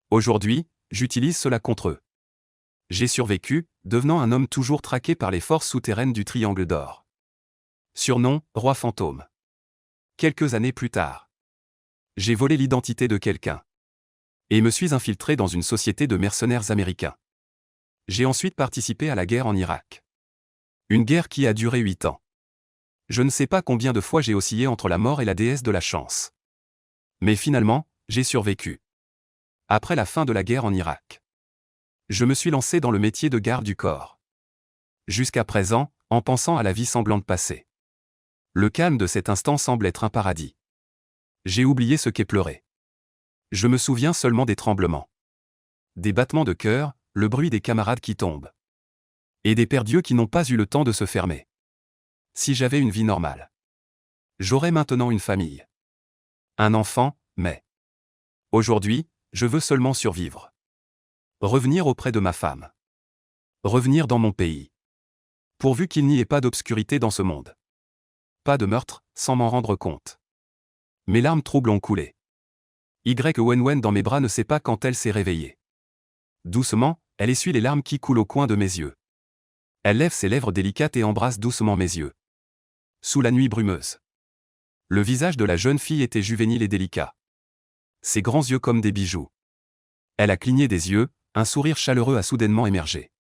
S1: Aujourd'hui, j'utilise cela contre eux. J'ai survécu, devenant un homme toujours traqué par les forces souterraines du Triangle d'Or. Surnom, Roi Fantôme. Quelques années plus tard, j'ai volé l'identité de quelqu'un. Et me suis infiltré dans une société de mercenaires américains. J'ai ensuite participé à la guerre en Irak. Une guerre qui a duré 8 ans. Je ne sais pas combien de fois j'ai oscillé entre la mort et la déesse de la chance. Mais finalement, j'ai survécu. Après la fin de la guerre en Irak, je me suis lancé dans le métier de garde du corps. Jusqu'à présent, en pensant à la vie semblante passée. Le calme de cet instant semble être un paradis. J'ai oublié ce qu'est pleurer. Je me souviens seulement des tremblements. Des battements de cœur, le bruit des camarades qui tombent. Et des perdus qui n'ont pas eu le temps de se fermer. Si j'avais une vie normale, j'aurais maintenant une famille. Un enfant, mais aujourd'hui, je veux seulement survivre. Revenir auprès de ma femme. Revenir dans mon pays. Pourvu qu'il n'y ait pas d'obscurité dans ce monde. Pas de meurtre, sans m'en rendre compte. Mes larmes troubles ont coulé. Wen dans mes bras ne sait pas quand elle s'est réveillée. Doucement, elle essuie les larmes qui coulent au coin de mes yeux. Elle lève ses lèvres délicates et embrasse doucement mes yeux. Sous la nuit brumeuse. Le visage de la jeune fille était juvénile et délicat. Ses grands yeux comme des bijoux. Elle a cligné des yeux, Un sourire chaleureux a soudainement émergé.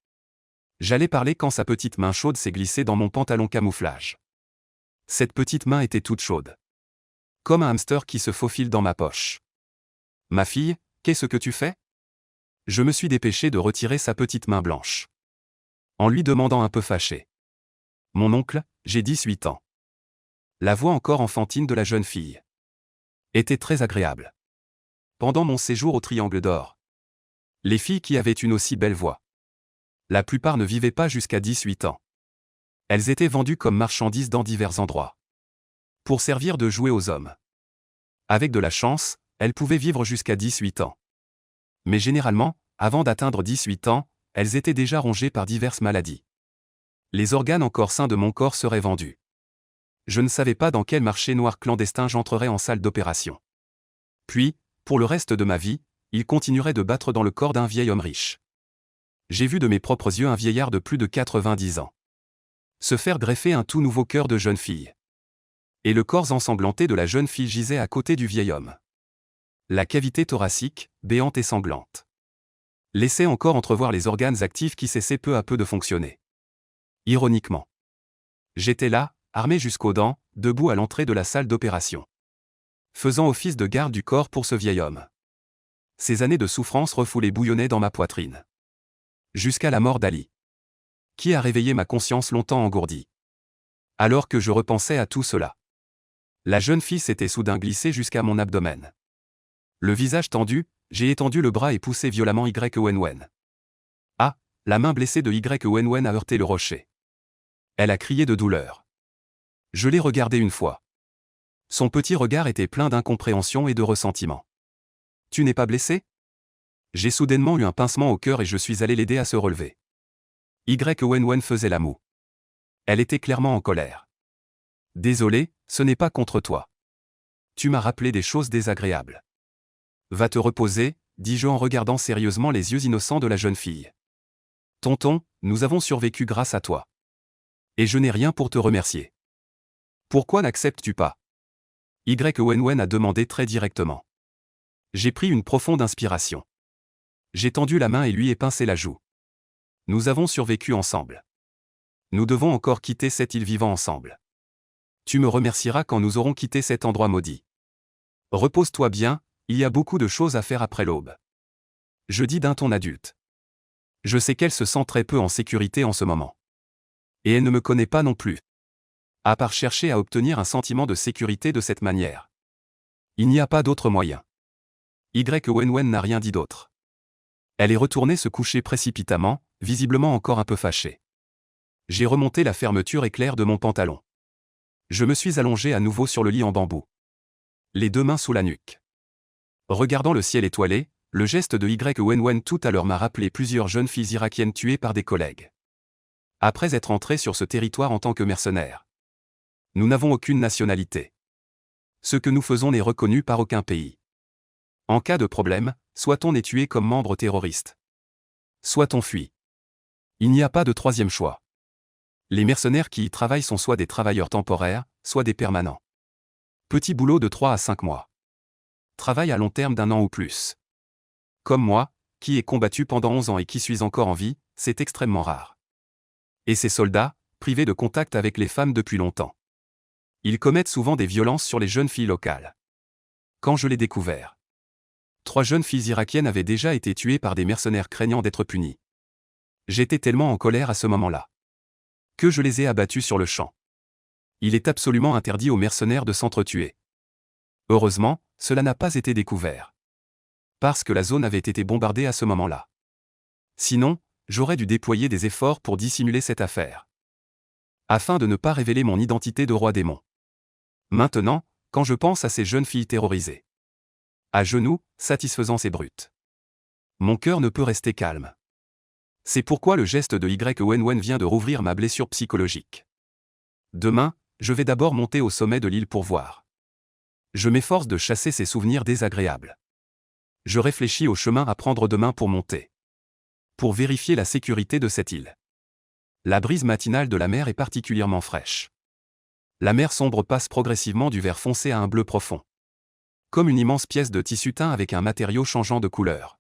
S1: J'allais parler quand sa petite main chaude s'est glissée dans mon pantalon camouflage. Cette petite main était toute chaude. Comme un hamster qui se faufile dans ma poche. Ma fille, qu'est-ce que tu fais? Je me suis dépêché de retirer sa petite main blanche. En lui demandant un peu fâché. Mon oncle, j'ai 18 ans. La voix encore enfantine de la jeune fille était très agréable. Pendant mon séjour au Triangle d'Or, les filles qui avaient une aussi belle voix, la plupart ne vivaient pas jusqu'à 18 ans. Elles étaient vendues comme marchandises dans divers endroits, pour servir de jouet aux hommes. Avec de la chance, elles pouvaient vivre jusqu'à 18 ans. Mais généralement, avant d'atteindre 18 ans, elles étaient déjà rongées par diverses maladies. Les organes encore sains de mon corps seraient vendus. Je ne savais pas dans quel marché noir clandestin j'entrerais en salle d'opération. Puis, pour le reste de ma vie, il continuerait de battre dans le corps d'un vieil homme riche. J'ai vu de mes propres yeux un vieillard de plus de 90 ans se faire greffer un tout nouveau cœur de jeune fille. Et le corps ensanglanté de la jeune fille gisait à côté du vieil homme. La cavité thoracique, béante et sanglante, laissait encore entrevoir les organes actifs qui cessaient peu à peu de fonctionner. Ironiquement, j'étais là, armé jusqu'aux dents, debout à l'entrée de la salle d'opération, faisant office de garde du corps pour ce vieil homme. Ces années de souffrance refoulées bouillonnaient dans ma poitrine. Jusqu'à la mort d'Ali, qui a réveillé ma conscience longtemps engourdie. Alors que je repensais à tout cela, la jeune fille s'était soudain glissée jusqu'à mon abdomen. Le visage tendu, j'ai étendu le bras et poussé violemment Y Wenwen. Ah, la main blessée de Y Wenwen a heurté le rocher. Elle a crié de douleur. Je l'ai regardée une fois. Son petit regard était plein d'incompréhension et de ressentiment. Tu n'es pas blessé? J'ai soudainement eu un pincement au cœur et je suis allé l'aider à se relever. Y Wenwen faisait la moue. Elle était clairement en colère. Désolé, ce n'est pas contre toi. Tu m'as rappelé des choses désagréables. Va te reposer, dis-je en regardant sérieusement les yeux innocents de la jeune fille. Tonton, nous avons survécu grâce à toi. Et je n'ai rien pour te remercier. Pourquoi n'acceptes-tu pas? Y Wenwen a demandé très directement. J'ai pris une profonde inspiration. J'ai tendu la main et lui ai pincé la joue. Nous avons survécu ensemble. Nous devons encore quitter cette île vivant ensemble. Tu me remercieras quand nous aurons quitté cet endroit maudit. Repose-toi bien, il y a beaucoup de choses à faire après l'aube. Je dis d'un ton adulte. Je sais qu'elle se sent très peu en sécurité en ce moment. Et elle ne me connaît pas non plus. À part chercher à obtenir un sentiment de sécurité de cette manière. Il n'y a pas d'autre moyen. Y Wenwen n'a rien dit d'autre. Elle est retournée se coucher précipitamment, visiblement encore un peu fâchée. J'ai remonté la fermeture éclair de mon pantalon. Je me suis allongé à nouveau sur le lit en bambou, les deux mains sous la nuque. Regardant le ciel étoilé, le geste de Y Wenwen tout à l'heure m'a rappelé plusieurs jeunes filles irakiennes tuées par des collègues. Après être entrées sur ce territoire en tant que mercenaires. Nous n'avons aucune nationalité. Ce que nous faisons n'est reconnu par aucun pays. En cas de problème, soit on est tué comme membre terroriste, soit on fuit. Il n'y a pas de troisième choix. Les mercenaires qui y travaillent sont soit des travailleurs temporaires, soit des permanents. Petit boulot de 3 à 5 mois. Travail à long terme d'1 an ou plus. Comme moi, qui ai combattu pendant 11 ans et qui suis encore en vie, c'est extrêmement rare. Et ces soldats, privés de contact avec les femmes depuis longtemps. Ils commettent souvent des violences sur les jeunes filles locales. Quand je l'ai découvert, 3 jeunes filles irakiennes avaient déjà été tuées par des mercenaires craignant d'être punies. J'étais tellement en colère à ce moment-là que je les ai abattus sur le champ. Il est absolument interdit aux mercenaires de s'entretuer. Heureusement, cela n'a pas été découvert. Parce que la zone avait été bombardée à ce moment-là. Sinon, j'aurais dû déployer des efforts pour dissimuler cette affaire. Afin de ne pas révéler mon identité de roi démon. Maintenant, quand je pense à ces jeunes filles terrorisées, à genoux, satisfaisant ces brutes, mon cœur ne peut rester calme. C'est pourquoi le geste de Y Wenwen vient de rouvrir ma blessure psychologique. Demain, je vais d'abord monter au sommet de l'île pour voir. Je m'efforce de chasser ces souvenirs désagréables. Je réfléchis au chemin à prendre demain pour monter. Pour vérifier la sécurité de cette île. La brise matinale de la mer est particulièrement fraîche. La mer sombre passe progressivement du vert foncé à un bleu profond. Comme une immense pièce de tissu teint avec un matériau changeant de couleur.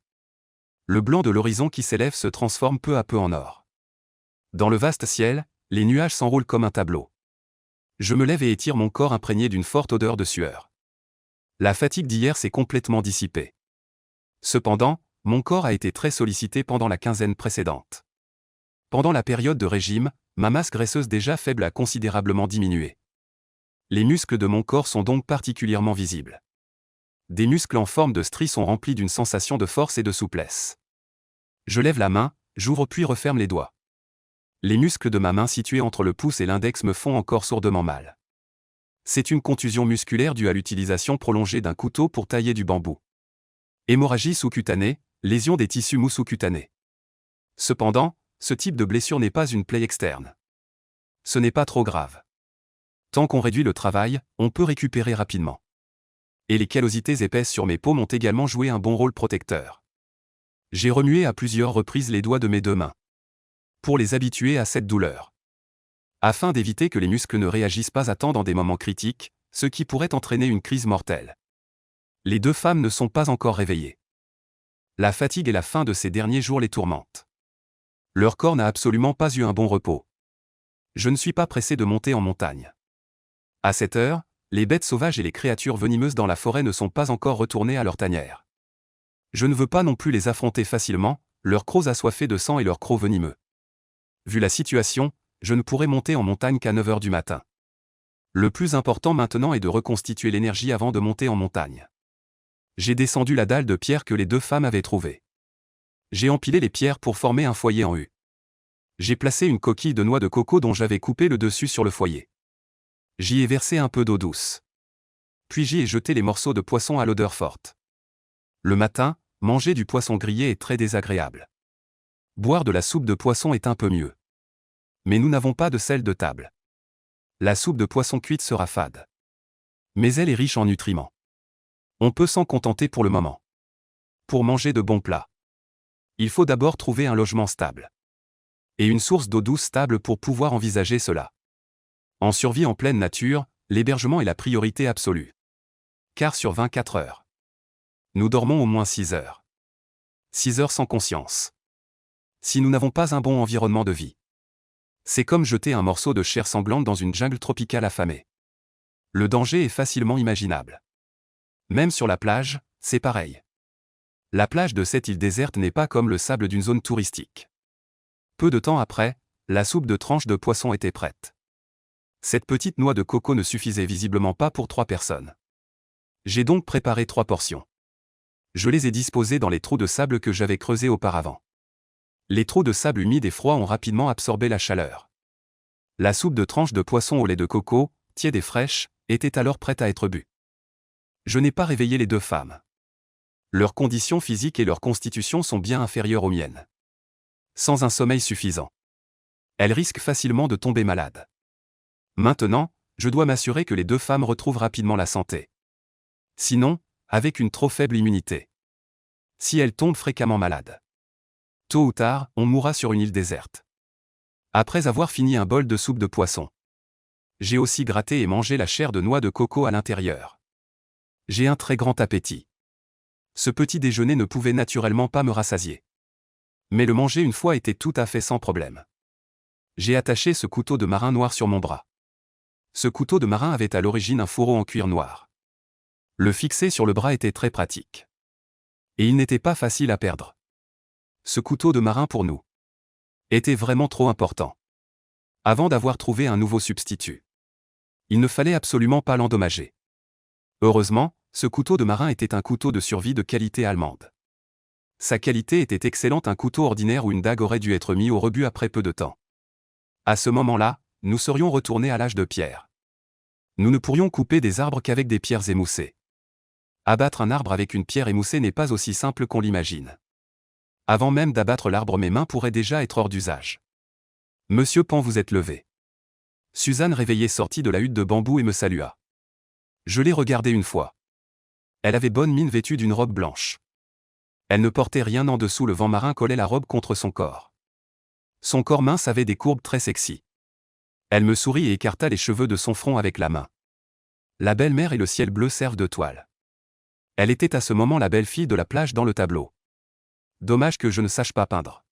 S1: Le blanc de l'horizon qui s'élève se transforme peu à peu en or. Dans le vaste ciel, les nuages s'enroulent comme un tableau. Je me lève et étire mon corps imprégné d'une forte odeur de sueur. La fatigue d'hier s'est complètement dissipée. Cependant, mon corps a été très sollicité pendant la quinzaine précédente. Pendant la période de régime, ma masse graisseuse déjà faible a considérablement diminué. Les muscles de mon corps sont donc particulièrement visibles. Des muscles en forme de stries sont remplis d'une sensation de force et de souplesse. Je lève la main, j'ouvre puis referme les doigts. Les muscles de ma main situés entre le pouce et l'index me font encore sourdement mal. C'est une contusion musculaire due à l'utilisation prolongée d'un couteau pour tailler du bambou. Hémorragie sous-cutanée, lésion des tissus mous sous-cutanés. Cependant, ce type de blessure n'est pas une plaie externe. Ce n'est pas trop grave. Tant qu'on réduit le travail, on peut récupérer rapidement. Et les callosités épaisses sur mes paumes ont également joué un bon rôle protecteur. J'ai remué à plusieurs reprises les doigts de mes deux mains. Pour les habituer à cette douleur. Afin d'éviter que les muscles ne réagissent pas à temps dans des moments critiques, ce qui pourrait entraîner une crise mortelle. Les deux femmes ne sont pas encore réveillées. La fatigue et la faim de ces derniers jours les tourmentent. Leur corps n'a absolument pas eu un bon repos. Je ne suis pas pressé de monter en montagne. À cette heure, les bêtes sauvages et les créatures venimeuses dans la forêt ne sont pas encore retournées à leur tanière. Je ne veux pas non plus les affronter facilement, leurs crocs assoiffés de sang et leurs crocs venimeux. Vu la situation, je ne pourrai monter en montagne qu'à 9 h du matin. Le plus important maintenant est de reconstituer l'énergie avant de monter en montagne. J'ai descendu la dalle de pierre que les deux femmes avaient trouvée. J'ai empilé les pierres pour former un foyer en U. J'ai placé une coquille de noix de coco dont j'avais coupé le dessus sur le foyer. J'y ai versé un peu d'eau douce. Puis j'y ai jeté les morceaux de poisson à l'odeur forte. Le matin, manger du poisson grillé est très désagréable. Boire de la soupe de poisson est un peu mieux. Mais nous n'avons pas de sel de table. La soupe de poisson cuite sera fade. Mais elle est riche en nutriments. On peut s'en contenter pour le moment. Pour manger de bons plats, il faut d'abord trouver un logement stable. Et une source d'eau douce stable pour pouvoir envisager cela. En survie en pleine nature, l'hébergement est la priorité absolue. Car sur 24 heures, nous dormons au moins 6 heures. 6 heures sans conscience. Si nous n'avons pas un bon environnement de vie, c'est comme jeter un morceau de chair sanglante dans une jungle tropicale affamée. Le danger est facilement imaginable. Même sur la plage, c'est pareil. La plage de cette île déserte n'est pas comme le sable d'une zone touristique. Peu de temps après, la soupe de tranches de poisson était prête. Cette petite noix de coco ne suffisait visiblement pas pour 3 personnes. J'ai donc préparé 3 portions. Je les ai disposées dans les trous de sable que j'avais creusés auparavant. Les trous de sable humides et froids ont rapidement absorbé la chaleur. La soupe de tranches de poisson au lait de coco, tiède et fraîche, était alors prête à être bue. Je n'ai pas réveillé les deux femmes. Leurs conditions physiques et leur constitution sont bien inférieures aux miennes. Sans un sommeil suffisant, elles risquent facilement de tomber malades. Maintenant, je dois m'assurer que les deux femmes retrouvent rapidement la santé. Sinon, avec une trop faible immunité. Si elles tombent fréquemment malades, tôt ou tard, on mourra sur une île déserte. Après avoir fini un bol de soupe de poisson, j'ai aussi gratté et mangé la chair de noix de coco à l'intérieur. J'ai un très grand appétit. Ce petit déjeuner ne pouvait naturellement pas me rassasier. Mais le manger une fois était tout à fait sans problème. J'ai attaché ce couteau de marin noir sur mon bras. Ce couteau de marin avait à l'origine un fourreau en cuir noir. Le fixer sur le bras était très pratique. Et il n'était pas facile à perdre. Ce couteau de marin pour nous était vraiment trop important. Avant d'avoir trouvé un nouveau substitut, il ne fallait absolument pas l'endommager. Heureusement, ce couteau de marin était un couteau de survie de qualité allemande. Sa qualité était excellente, un couteau ordinaire ou une dague aurait dû être mis au rebut après peu de temps. À ce moment-là, nous serions retournés à l'âge de pierre. Nous ne pourrions couper des arbres qu'avec des pierres émoussées. Abattre un arbre avec une pierre émoussée n'est pas aussi simple qu'on l'imagine. Avant même d'abattre l'arbre, mes mains pourraient déjà être hors d'usage. Monsieur Pan, vous êtes levé. Suzanne réveillée sortit de la hutte de bambou et me salua. Je l'ai regardée une fois. Elle avait bonne mine vêtue d'une robe blanche. Elle ne portait rien en dessous, le vent marin collait la robe contre son corps. Son corps mince avait des courbes très sexy. Elle me sourit et écarta les cheveux de son front avec la main. La belle-mère et le ciel bleu servent de toile. Elle était à ce moment la belle-fille de la plage dans le tableau. Dommage que je ne sache pas peindre.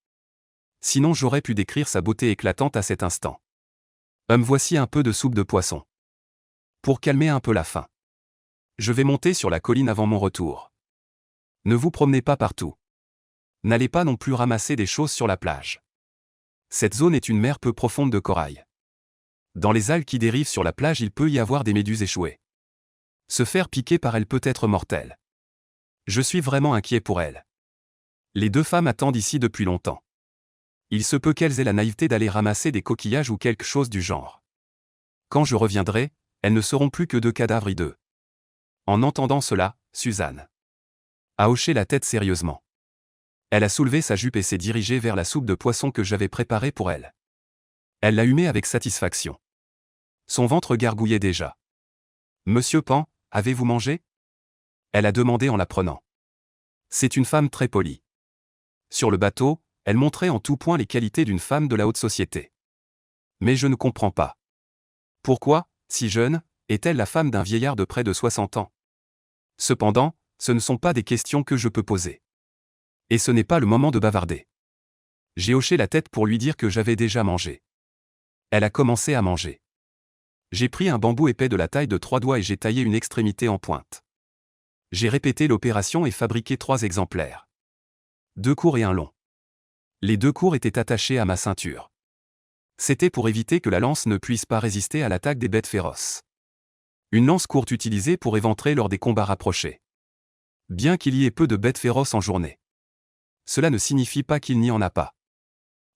S1: Sinon j'aurais pu décrire sa beauté éclatante à cet instant. Me voici un peu de soupe de poisson. Pour calmer un peu la faim. Je vais monter sur la colline avant mon retour. Ne vous promenez pas partout. N'allez pas non plus ramasser des choses sur la plage. Cette zone est une mer peu profonde de corail. Dans les algues qui dérivent sur la plage, il peut y avoir des méduses échouées. Se faire piquer par elles peut être mortel. Je suis vraiment inquiet pour elles. Les deux femmes attendent ici depuis longtemps. Il se peut qu'elles aient la naïveté d'aller ramasser des coquillages ou quelque chose du genre. Quand je reviendrai, elles ne seront plus que deux cadavres hideux. En entendant cela, Suzanne a hoché la tête sérieusement. Elle a soulevé sa jupe et s'est dirigée vers la soupe de poisson que j'avais préparée pour elle. Elle l'a humée avec satisfaction. Son ventre gargouillait déjà. « Monsieur Pan, avez-vous mangé ?» Elle a demandé en la prenant. C'est une femme très polie. Sur le bateau, elle montrait en tout point les qualités d'une femme de la haute société. Mais je ne comprends pas. Pourquoi, si jeune, est-elle la femme d'un vieillard de près de 60 ans? Cependant, ce ne sont pas des questions que je peux poser. Et ce n'est pas le moment de bavarder. J'ai hoché la tête pour lui dire que j'avais déjà mangé. Elle a commencé à manger. J'ai pris un bambou épais de la taille de 3 doigts et j'ai taillé une extrémité en pointe. J'ai répété l'opération et fabriqué 3 exemplaires. 2 courts et un long. Les 2 courts étaient attachés à ma ceinture. C'était pour éviter que la lance ne puisse pas résister à l'attaque des bêtes féroces. Une lance courte utilisée pour éventrer lors des combats rapprochés. Bien qu'il y ait peu de bêtes féroces en journée. Cela ne signifie pas qu'il n'y en a pas.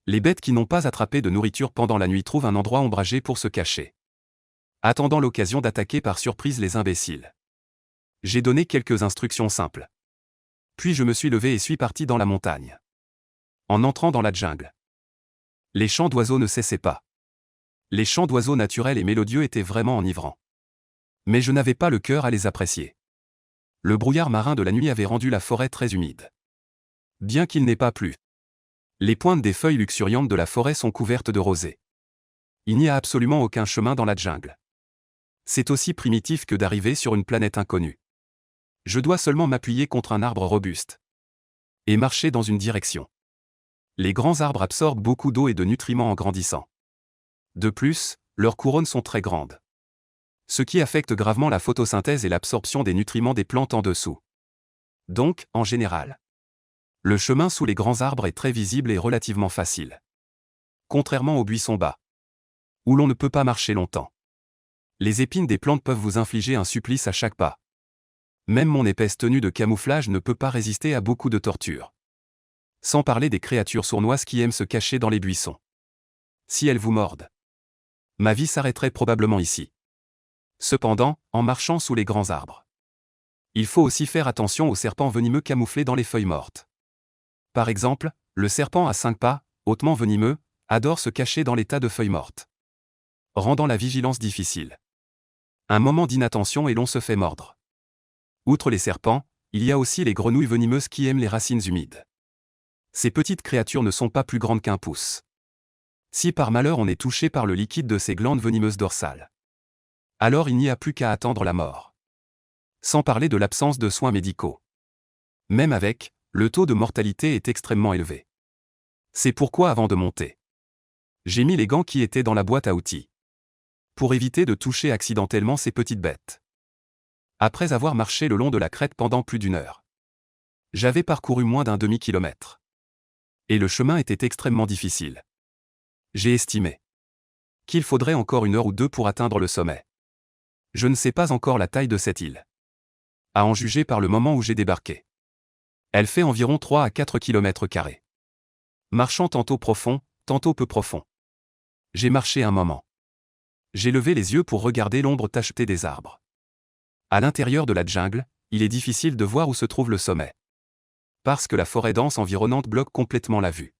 S1: Les bêtes qui n'ont pas attrapé de nourriture pendant la nuit trouvent un endroit ombragé pour se cacher. Attendant l'occasion d'attaquer par surprise les imbéciles. J'ai donné quelques instructions simples. Puis je me suis levé et suis parti dans la montagne. En entrant dans la jungle. Les chants d'oiseaux ne cessaient pas. Les chants d'oiseaux naturels et mélodieux étaient vraiment enivrants. Mais je n'avais pas le cœur à les apprécier. Le brouillard marin de la nuit avait rendu la forêt très humide. Bien qu'il n'ait pas plu. Les pointes des feuilles luxuriantes de la forêt sont couvertes de rosée. Il n'y a absolument aucun chemin dans la jungle. C'est aussi primitif que d'arriver sur une planète inconnue. Je dois seulement m'appuyer contre un arbre robuste. Et marcher dans une direction. Les grands arbres absorbent beaucoup d'eau et de nutriments en grandissant. De plus, leurs couronnes sont très grandes. Ce qui affecte gravement la photosynthèse et l'absorption des nutriments des plantes en dessous. Donc, en général, le chemin sous les grands arbres est très visible et relativement facile. Contrairement aux buissons bas, où l'on ne peut pas marcher longtemps. Les épines des plantes peuvent vous infliger un supplice à chaque pas. Même mon épaisse tenue de camouflage ne peut pas résister à beaucoup de tortures. Sans parler des créatures sournoises qui aiment se cacher dans les buissons. Si elles vous mordent, ma vie s'arrêterait probablement ici. Cependant, en marchant sous les grands arbres, il faut aussi faire attention aux serpents venimeux camouflés dans les feuilles mortes. Par exemple, le serpent à 5 pas, hautement venimeux, adore se cacher dans les tas de feuilles mortes, rendant la vigilance difficile. Un moment d'inattention et l'on se fait mordre. Outre les serpents, il y a aussi les grenouilles venimeuses qui aiment les racines humides. Ces petites créatures ne sont pas plus grandes qu'1 pouce. Si par malheur on est touché par le liquide de ces glandes venimeuses dorsales, alors il n'y a plus qu'à attendre la mort. Sans parler de l'absence de soins médicaux. Même avec, le taux de mortalité est extrêmement élevé. C'est pourquoi avant de monter, j'ai mis les gants qui étaient dans la boîte à outils. Pour éviter de toucher accidentellement ces petites bêtes. Après avoir marché le long de la crête pendant plus d'1 heure, j'avais parcouru moins d'un demi-kilomètre. Et le chemin était extrêmement difficile. J'ai estimé qu'il faudrait encore 1 heure ou 2 pour atteindre le sommet. Je ne sais pas encore la taille de cette île. À en juger par le moment où j'ai débarqué. Elle fait environ 3 à 4 km². Marchant tantôt profond, tantôt peu profond. J'ai marché un moment. J'ai levé les yeux pour regarder l'ombre tachetée des arbres. À l'intérieur de la jungle, il est difficile de voir où se trouve le sommet. Parce que la forêt dense environnante bloque complètement la vue.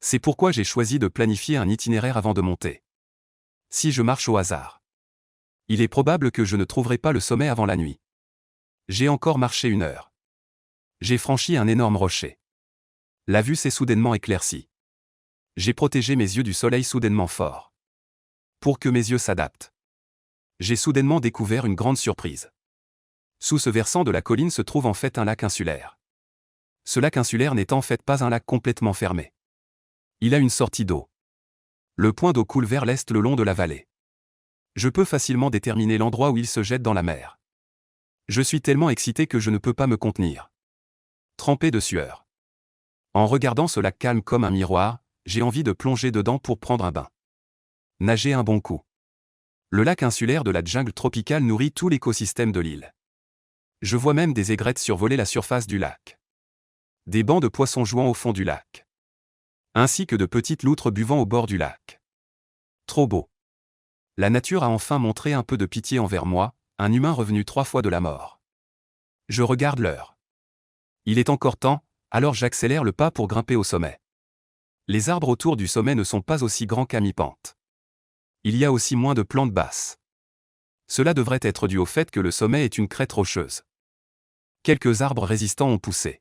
S1: C'est pourquoi j'ai choisi de planifier un itinéraire avant de monter. Si je marche au hasard, il est probable que je ne trouverai pas le sommet avant la nuit. J'ai encore marché 1 heure. J'ai franchi un énorme rocher. La vue s'est soudainement éclaircie. J'ai protégé mes yeux du soleil soudainement fort. Pour que mes yeux s'adaptent. J'ai soudainement découvert une grande surprise. Sous ce versant de la colline se trouve en fait un lac insulaire. Ce lac insulaire n'est en fait pas un lac complètement fermé. Il a une sortie d'eau. Le point d'eau coule vers l'est le long de la vallée. Je peux facilement déterminer l'endroit où il se jette dans la mer. Je suis tellement excité que je ne peux pas me contenir. Trempé de sueur. En regardant ce lac calme comme un miroir, j'ai envie de plonger dedans pour prendre un bain. Nager un bon coup. Le lac insulaire de la jungle tropicale nourrit tout l'écosystème de l'île. Je vois même des aigrettes survoler la surface du lac. Des bancs de poissons jouant au fond du lac. Ainsi que de petites loutres buvant au bord du lac. Trop beau. La nature a enfin montré un peu de pitié envers moi, un humain revenu 3 fois de la mort. Je regarde l'heure. Il est encore temps, alors j'accélère le pas pour grimper au sommet. Les arbres autour du sommet ne sont pas aussi grands qu'à mi-pente. Il y a aussi moins de plantes basses. Cela devrait être dû au fait que le sommet est une crête rocheuse. Quelques arbres résistants ont poussé.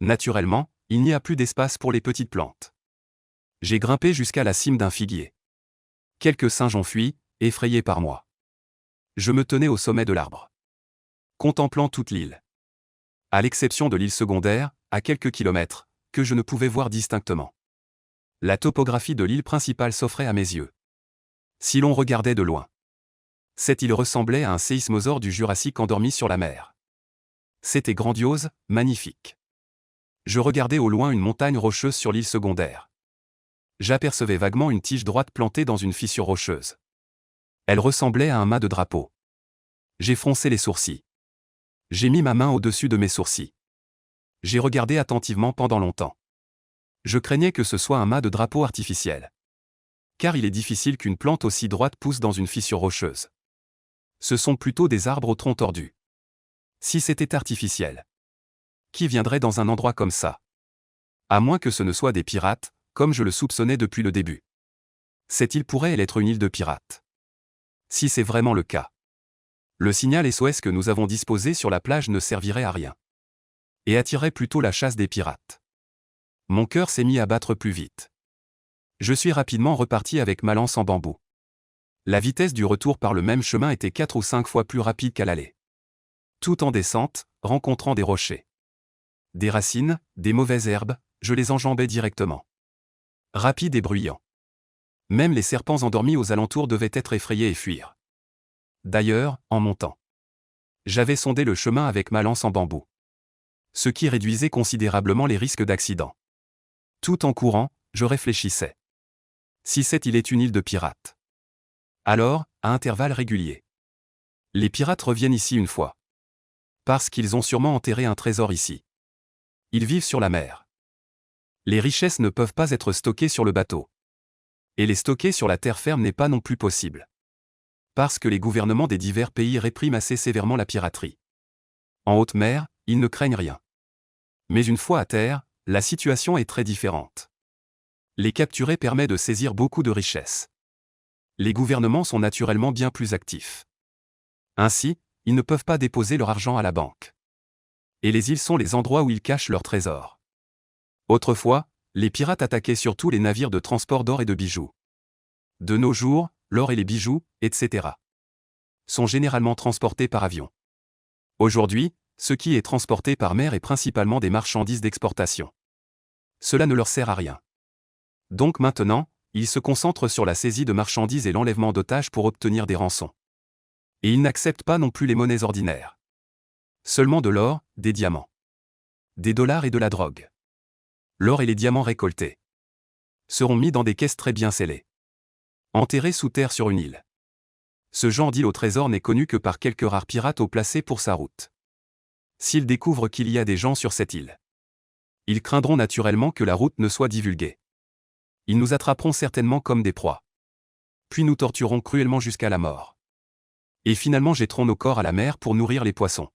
S1: Naturellement, il n'y a plus d'espace pour les petites plantes. J'ai grimpé jusqu'à la cime d'un figuier. Quelques singes ont fui, effrayés par moi. Je me tenais au sommet de l'arbre, contemplant toute l'île. À l'exception de l'île secondaire, à quelques kilomètres, que je ne pouvais voir distinctement. La topographie de l'île principale s'offrait à mes yeux. Si l'on regardait de loin, cette île ressemblait à un séismosaure du Jurassique endormi sur la mer. C'était grandiose, magnifique. Je regardais au loin une montagne rocheuse sur l'île secondaire. J'apercevais vaguement une tige droite plantée dans une fissure rocheuse. Elle ressemblait à un mât de drapeau. J'ai froncé les sourcils. J'ai mis ma main au-dessus de mes sourcils. J'ai regardé attentivement pendant longtemps. Je craignais que ce soit un mât de drapeau artificiel. Car il est difficile qu'une plante aussi droite pousse dans une fissure rocheuse. Ce sont plutôt des arbres au tronc tordu. Si c'était artificiel, qui viendrait dans un endroit comme ça? À moins que ce ne soit des pirates, comme je le soupçonnais depuis le début. Cette île pourrait être une île de pirates. Si c'est vraiment le cas, le signal SOS que nous avons disposé sur la plage ne servirait à rien. Et attirerait plutôt la chasse des pirates. Mon cœur s'est mis à battre plus vite. Je suis rapidement reparti avec ma lance en bambou. La vitesse du retour par le même chemin était 4 ou 5 fois plus rapide qu'à l'aller. Tout en descente, rencontrant des rochers, des racines, des mauvaises herbes, je les enjambais directement. Rapide et bruyant. Même les serpents endormis aux alentours devaient être effrayés et fuir. D'ailleurs, en montant, j'avais sondé le chemin avec ma lance en bambou. Ce qui réduisait considérablement les risques d'accident. Tout en courant, je réfléchissais. Si cette île est une île de pirates, alors, à intervalles réguliers, les pirates reviennent ici une fois. Parce qu'ils ont sûrement enterré un trésor ici. Ils vivent sur la mer. Les richesses ne peuvent pas être stockées sur le bateau. Et les stocker sur la terre ferme n'est pas non plus possible. Parce que les gouvernements des divers pays répriment assez sévèrement la piraterie. En haute mer, ils ne craignent rien. Mais une fois à terre, la situation est très différente. Les capturer permet de saisir beaucoup de richesses. Les gouvernements sont naturellement bien plus actifs. Ainsi, ils ne peuvent pas déposer leur argent à la banque. Et les îles sont les endroits où ils cachent leurs trésors. Autrefois, les pirates attaquaient surtout les navires de transport d'or et de bijoux. De nos jours, l'or et les bijoux, etc., sont généralement transportés par avion. Aujourd'hui, ce qui est transporté par mer est principalement des marchandises d'exportation. Cela ne leur sert à rien. Donc maintenant, ils se concentrent sur la saisie de marchandises et l'enlèvement d'otages pour obtenir des rançons. Et ils n'acceptent pas non plus les monnaies ordinaires. Seulement de l'or, des diamants, des dollars et de la drogue. L'or et les diamants récoltés seront mis dans des caisses très bien scellées, enterrés sous terre sur une île. Ce genre d'île au trésor n'est connu que par quelques rares pirates haut placés pour sa route. S'ils découvrent qu'il y a des gens sur cette île, ils craindront naturellement que la route ne soit divulguée. Ils nous attraperont certainement comme des proies. Puis nous tortureront cruellement jusqu'à la mort. Et finalement jetteront nos corps à la mer pour nourrir les poissons,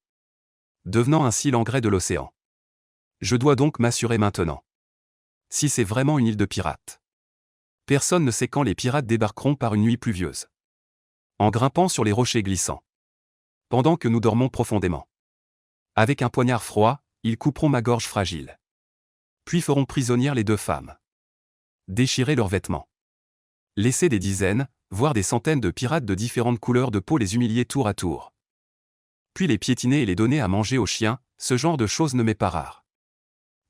S1: devenant ainsi l'engrais de l'océan. Je dois donc m'assurer maintenant. Si c'est vraiment une île de pirates. Personne ne sait quand les pirates débarqueront par une nuit pluvieuse. En grimpant sur les rochers glissants. Pendant que nous dormons profondément. Avec un poignard froid, ils couperont ma gorge fragile. Puis feront prisonnières les 2 femmes. Déchirer leurs vêtements. Laisser des dizaines, voire des centaines de pirates de différentes couleurs de peau les humilier tour à tour. Puis les piétiner et les donner à manger aux chiens, ce genre de choses ne m'est pas rare.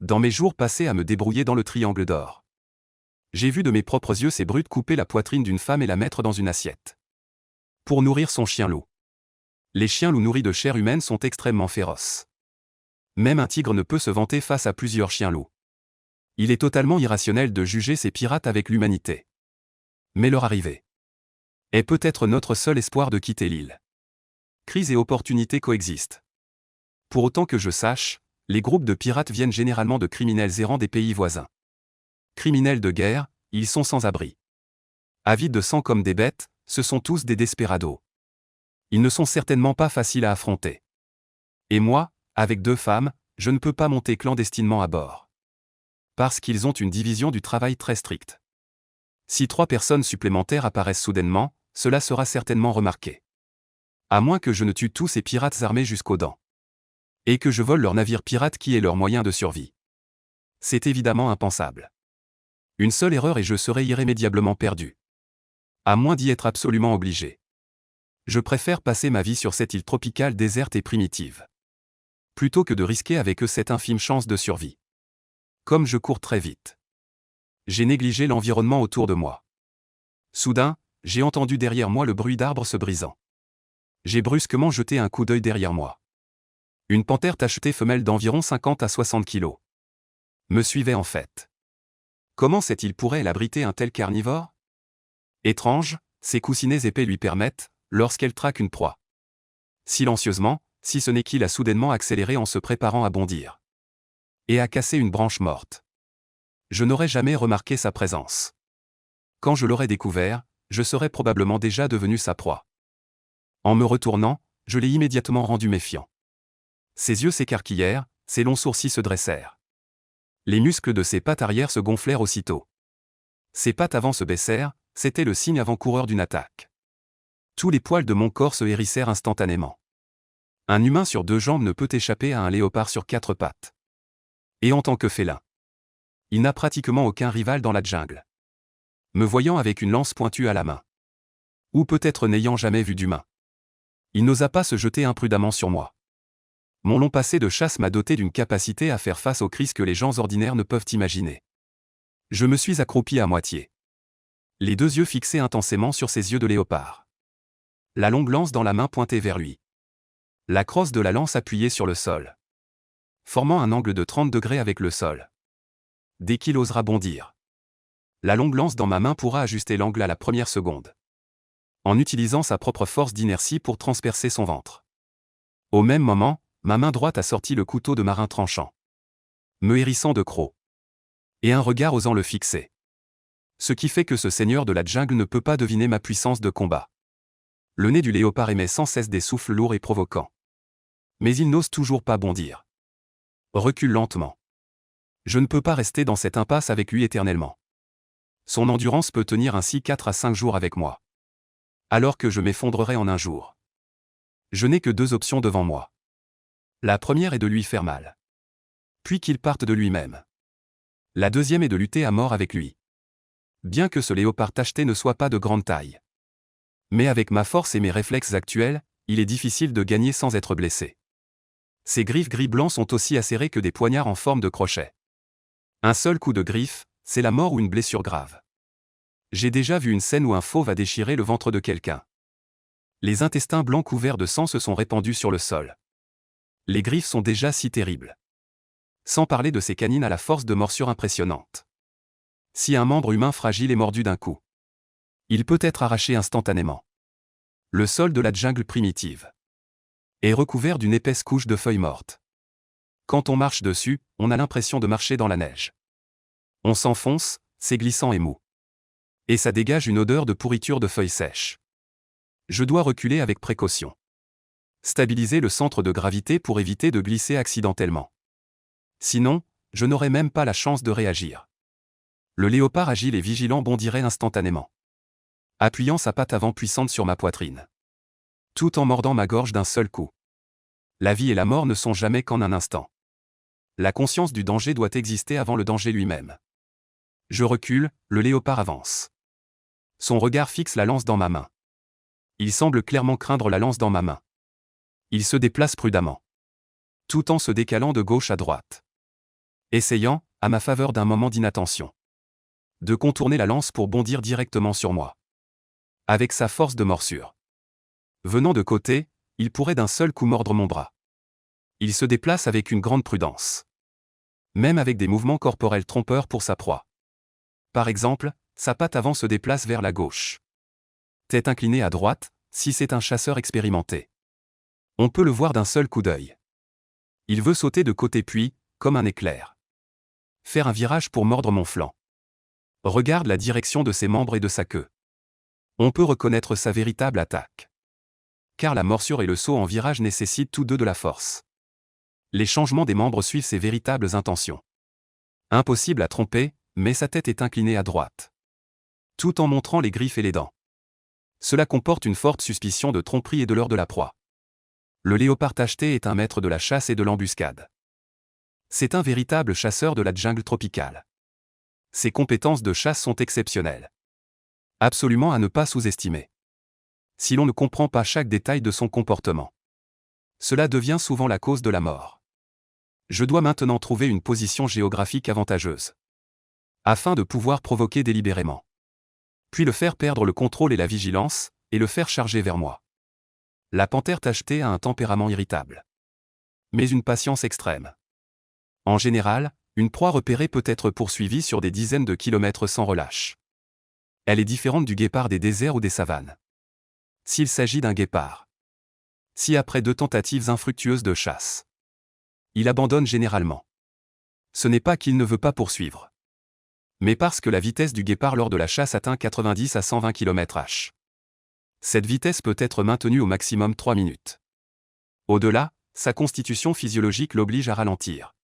S1: Dans mes jours passés à me débrouiller dans le triangle d'or, j'ai vu de mes propres yeux ces brutes couper la poitrine d'une femme et la mettre dans une assiette pour nourrir son chien loup. Les chiens loups nourris de chair humaine sont extrêmement féroces. Même un tigre ne peut se vanter face à plusieurs chiens loups. Il est totalement irrationnel de juger ces pirates avec l'humanité. Mais leur arrivée est peut-être notre seul espoir de quitter l'île. Crise et opportunité coexistent. Pour autant que je sache, les groupes de pirates viennent généralement de criminels errants des pays voisins. Criminels de guerre, ils sont sans abri. Avides de sang comme des bêtes, ce sont tous des desperados. Ils ne sont certainement pas faciles à affronter. Et moi, avec 2 femmes, je ne peux pas monter clandestinement à bord. Parce qu'ils ont une division du travail très stricte. Si 3 personnes supplémentaires apparaissent soudainement, cela sera certainement remarqué. À moins que je ne tue tous ces pirates armés jusqu'aux dents. Et que je vole leur navire pirate qui est leur moyen de survie. C'est évidemment impensable. Une seule erreur et je serai irrémédiablement perdu. À moins d'y être absolument obligé. Je préfère passer ma vie sur cette île tropicale déserte et primitive. Plutôt que de risquer avec eux cette infime chance de survie. Comme je cours très vite, j'ai négligé l'environnement autour de moi. Soudain, j'ai entendu derrière moi le bruit d'arbres se brisant. J'ai brusquement jeté un coup d'œil derrière moi. Une panthère tachetée femelle d'environ 50 à 60 kilos me suivait en fait. Comment cette île pourrait-elle abriter un tel carnivore? Étrange, ses coussinets épais lui permettent, lorsqu'elle traque une proie. Silencieusement, si ce n'est qu'il a soudainement accéléré en se préparant à bondir. Et à casser une branche morte. Je n'aurais jamais remarqué sa présence. Quand je l'aurais découvert, je serais probablement déjà devenu sa proie. En me retournant, je l'ai immédiatement rendu méfiant. Ses yeux s'écarquillèrent, ses longs sourcils se dressèrent. Les muscles de ses pattes arrière se gonflèrent aussitôt. Ses pattes avant se baissèrent, c'était le signe avant-coureur d'une attaque. Tous les poils de mon corps se hérissèrent instantanément. Un humain sur 2 jambes ne peut échapper à un léopard sur 4 pattes. Et en tant que félin, il n'a pratiquement aucun rival dans la jungle. Me voyant avec une lance pointue à la main. Ou peut-être n'ayant jamais vu d'humain. Il n'osa pas se jeter imprudemment sur moi. Mon long passé de chasse m'a doté d'une capacité à faire face aux crises que les gens ordinaires ne peuvent imaginer. Je me suis accroupi à moitié. Les 2 yeux fixés intensément sur ses yeux de léopard. La longue lance dans la main pointée vers lui. La crosse de la lance appuyée sur le sol. Formant un angle de 30 degrés avec le sol. Dès qu'il osera bondir, la longue lance dans ma main pourra ajuster l'angle à la première seconde. En utilisant sa propre force d'inertie pour transpercer son ventre. Au même moment, ma main droite a sorti le couteau de marin tranchant. Me hérissant de crocs. Et un regard osant le fixer. Ce qui fait que ce seigneur de la jungle ne peut pas deviner ma puissance de combat. Le nez du léopard émet sans cesse des souffles lourds et provoquants. Mais il n'ose toujours pas bondir. Recule lentement. Je ne peux pas rester dans cette impasse avec lui éternellement. Son endurance peut tenir ainsi 4 à 5 jours avec moi. Alors que je m'effondrerai en un jour. Je n'ai que 2 options devant moi. La première est de lui faire mal. Puis qu'il parte de lui-même. La deuxième est de lutter à mort avec lui. Bien que ce léopard tacheté ne soit pas de grande taille. Mais avec ma force et mes réflexes actuels, il est difficile de gagner sans être blessé. Ses griffes gris-blancs sont aussi acérées que des poignards en forme de crochet. Un seul coup de griffe, c'est la mort ou une blessure grave. J'ai déjà vu une scène où un fauve a déchiré le ventre de quelqu'un. Les intestins blancs couverts de sang se sont répandus sur le sol. Les griffes sont déjà si terribles. Sans parler de ses canines à la force de morsure impressionnante. Si un membre humain fragile est mordu d'un coup, il peut être arraché instantanément. Le sol de la jungle primitive est recouvert d'une épaisse couche de feuilles mortes. Quand on marche dessus, on a l'impression de marcher dans la neige. On s'enfonce, c'est glissant et mou. Et ça dégage une odeur de pourriture de feuilles sèches. Je dois reculer avec précaution. Stabiliser le centre de gravité pour éviter de glisser accidentellement. Sinon, je n'aurai même pas la chance de réagir. Le léopard agile et vigilant bondirait instantanément. Appuyant sa patte avant puissante sur ma poitrine. Tout en mordant ma gorge d'un seul coup. La vie et la mort ne sont jamais qu'en un instant. La conscience du danger doit exister avant le danger lui-même. Je recule, le léopard avance. Son regard fixe la lance dans ma main. Il semble clairement craindre la lance dans ma main. Il se déplace prudemment. Tout en se décalant de gauche à droite. essayant, à ma faveur d'un moment d'inattention, de contourner la lance pour bondir directement sur moi. Avec sa force de morsure. Venant de côté, il pourrait d'un seul coup mordre mon bras. Il se déplace avec une grande prudence. Même avec des mouvements corporels trompeurs pour sa proie. Par exemple, sa patte avant se déplace vers la gauche. Tête inclinée à droite, si c'est un chasseur expérimenté. On peut le voir d'un seul coup d'œil. Il veut sauter de côté puis, comme un éclair, faire un virage pour mordre mon flanc. Regarde la direction de ses membres et de sa queue. On peut reconnaître sa véritable attaque. Car la morsure et le saut en virage nécessitent tous deux de la force. Les changements des membres suivent ses véritables intentions. Impossible à tromper, mais sa tête est inclinée à droite. Tout en montrant les griffes et les dents. Cela comporte une forte suspicion de tromperie et de leurre de la proie. Le léopard tacheté est un maître de la chasse et de l'embuscade. C'est un véritable chasseur de la jungle tropicale. Ses compétences de chasse sont exceptionnelles. Absolument à ne pas sous-estimer. Si l'on ne comprend pas chaque détail de son comportement, cela devient souvent la cause de la mort. Je dois maintenant trouver une position géographique avantageuse, afin de pouvoir provoquer délibérément. Puis le faire perdre le contrôle et la vigilance, et le faire charger vers moi. La panthère tachetée a un tempérament irritable, mais une patience extrême. En général, une proie repérée peut être poursuivie sur des dizaines de kilomètres sans relâche. Elle est différente du guépard des déserts ou des savanes. S'il s'agit d'un guépard, si après 2 tentatives infructueuses de chasse, il abandonne généralement, ce n'est pas qu'il ne veut pas poursuivre, mais parce que la vitesse du guépard lors de la chasse atteint 90 à 120 km/h. Cette vitesse peut être maintenue au maximum 3 minutes. Au-delà, sa constitution physiologique l'oblige à ralentir.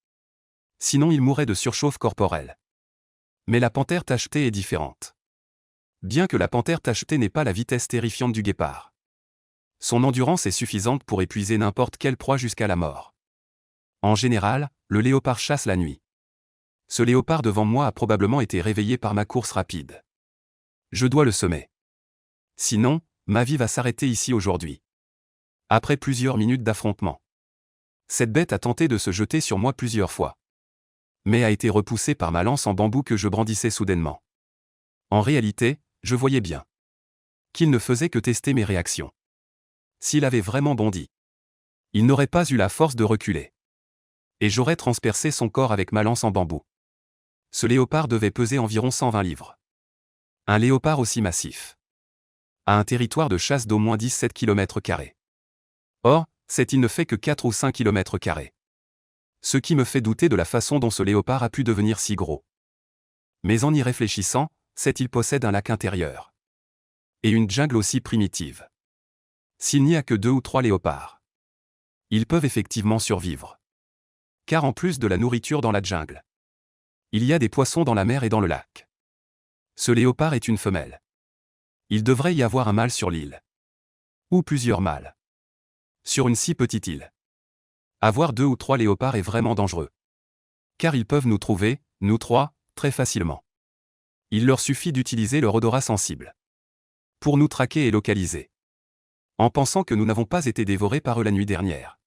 S1: Sinon il mourrait de surchauffe corporelle. Mais la panthère tachetée est différente. Bien que la panthère tachetée n'ait pas la vitesse terrifiante du guépard, son endurance est suffisante pour épuiser n'importe quelle proie jusqu'à la mort. En général, le léopard chasse la nuit. Ce léopard devant moi a probablement été réveillé par ma course rapide. Je dois le semer. Sinon, ma vie va s'arrêter ici aujourd'hui. Après plusieurs minutes d'affrontement, cette bête a tenté de se jeter sur moi plusieurs fois, mais a été repoussée par ma lance en bambou que je brandissais soudainement. En réalité, je voyais bien qu'il ne faisait que tester mes réactions. S'il avait vraiment bondi, il n'aurait pas eu la force de reculer. Et j'aurais transpercé son corps avec ma lance en bambou. Ce léopard devait peser environ 120 livres. Un léopard aussi massif a un territoire de chasse d'au moins 17 km². Or, il ne fait que 4 ou 5 km². Ce qui me fait douter de la façon dont ce léopard a pu devenir si gros. Mais en y réfléchissant, il possède un lac intérieur. Et une jungle aussi primitive. S'il n'y a que 2 ou 3 léopards, ils peuvent effectivement survivre. Car en plus de la nourriture dans la jungle, il y a des poissons dans la mer et dans le lac. Ce léopard est une femelle. Il devrait y avoir un mâle sur l'île. Ou plusieurs mâles. Sur une si petite île, avoir 2 ou 3 léopards est vraiment dangereux. Car ils peuvent nous trouver, nous trois, très facilement. Il leur suffit d'utiliser leur odorat sensible pour nous traquer et localiser. En pensant que nous n'avons pas été dévorés par eux la nuit dernière.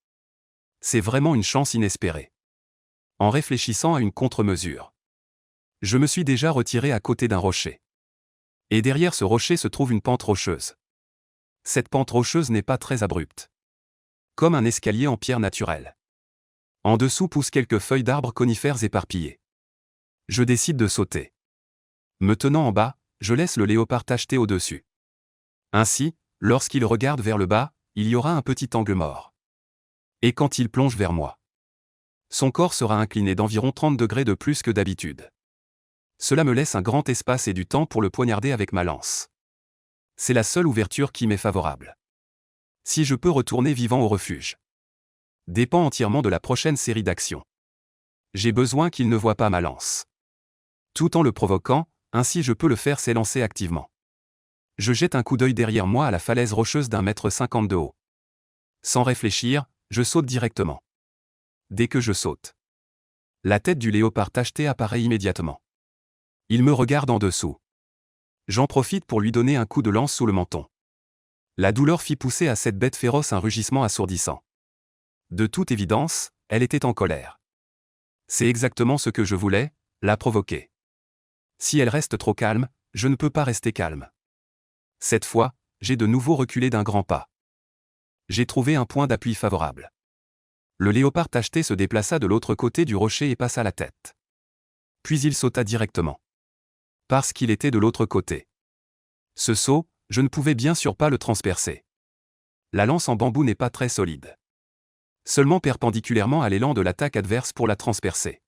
S1: C'est vraiment une chance inespérée. En réfléchissant à une contre-mesure, je me suis déjà retiré à côté d'un rocher. Et derrière ce rocher se trouve une pente rocheuse. Cette pente rocheuse n'est pas très abrupte. Comme un escalier en pierre naturelle. En dessous poussent quelques feuilles d'arbres conifères éparpillées. Je décide de sauter. Me tenant en bas, je laisse le léopard tacheté au-dessus. Ainsi, lorsqu'il regarde vers le bas, il y aura un petit angle mort. Et quand il plonge vers moi, son corps sera incliné d'environ 30 degrés de plus que d'habitude. Cela me laisse un grand espace et du temps pour le poignarder avec ma lance. C'est la seule ouverture qui m'est favorable. Si je peux retourner vivant au refuge, dépend entièrement de la prochaine série d'actions. J'ai besoin qu'il ne voie pas ma lance. Tout en le provoquant, ainsi je peux le faire s'élancer activement. Je jette un coup d'œil derrière moi à la falaise rocheuse d'1,50 m de haut. Sans réfléchir, je saute directement. Dès que je saute, la tête du léopard tacheté apparaît immédiatement. Il me regarde en dessous. J'en profite pour lui donner un coup de lance sous le menton. La douleur fit pousser à cette bête féroce un rugissement assourdissant. De toute évidence, elle était en colère. C'est exactement ce que je voulais, la provoquer. Si elle reste trop calme, je ne peux pas rester calme. Cette fois, j'ai de nouveau reculé d'un grand pas. J'ai trouvé un point d'appui favorable. Le léopard tacheté se déplaça de l'autre côté du rocher et passa la tête. Puis il sauta directement. Parce qu'il était de l'autre côté. Ce saut, je ne pouvais bien sûr pas le transpercer. La lance en bambou n'est pas très solide. Seulement perpendiculairement à l'élan de l'attaque adverse pour la transpercer.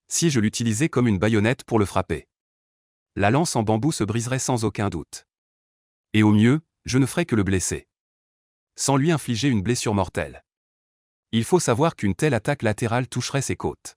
S1: Si je l'utilisais comme une baïonnette pour le frapper, la lance en bambou se briserait sans aucun doute. Et au mieux, je ne ferais que le blesser. Sans lui infliger une blessure mortelle. Il faut savoir qu'une telle attaque latérale toucherait ses côtes.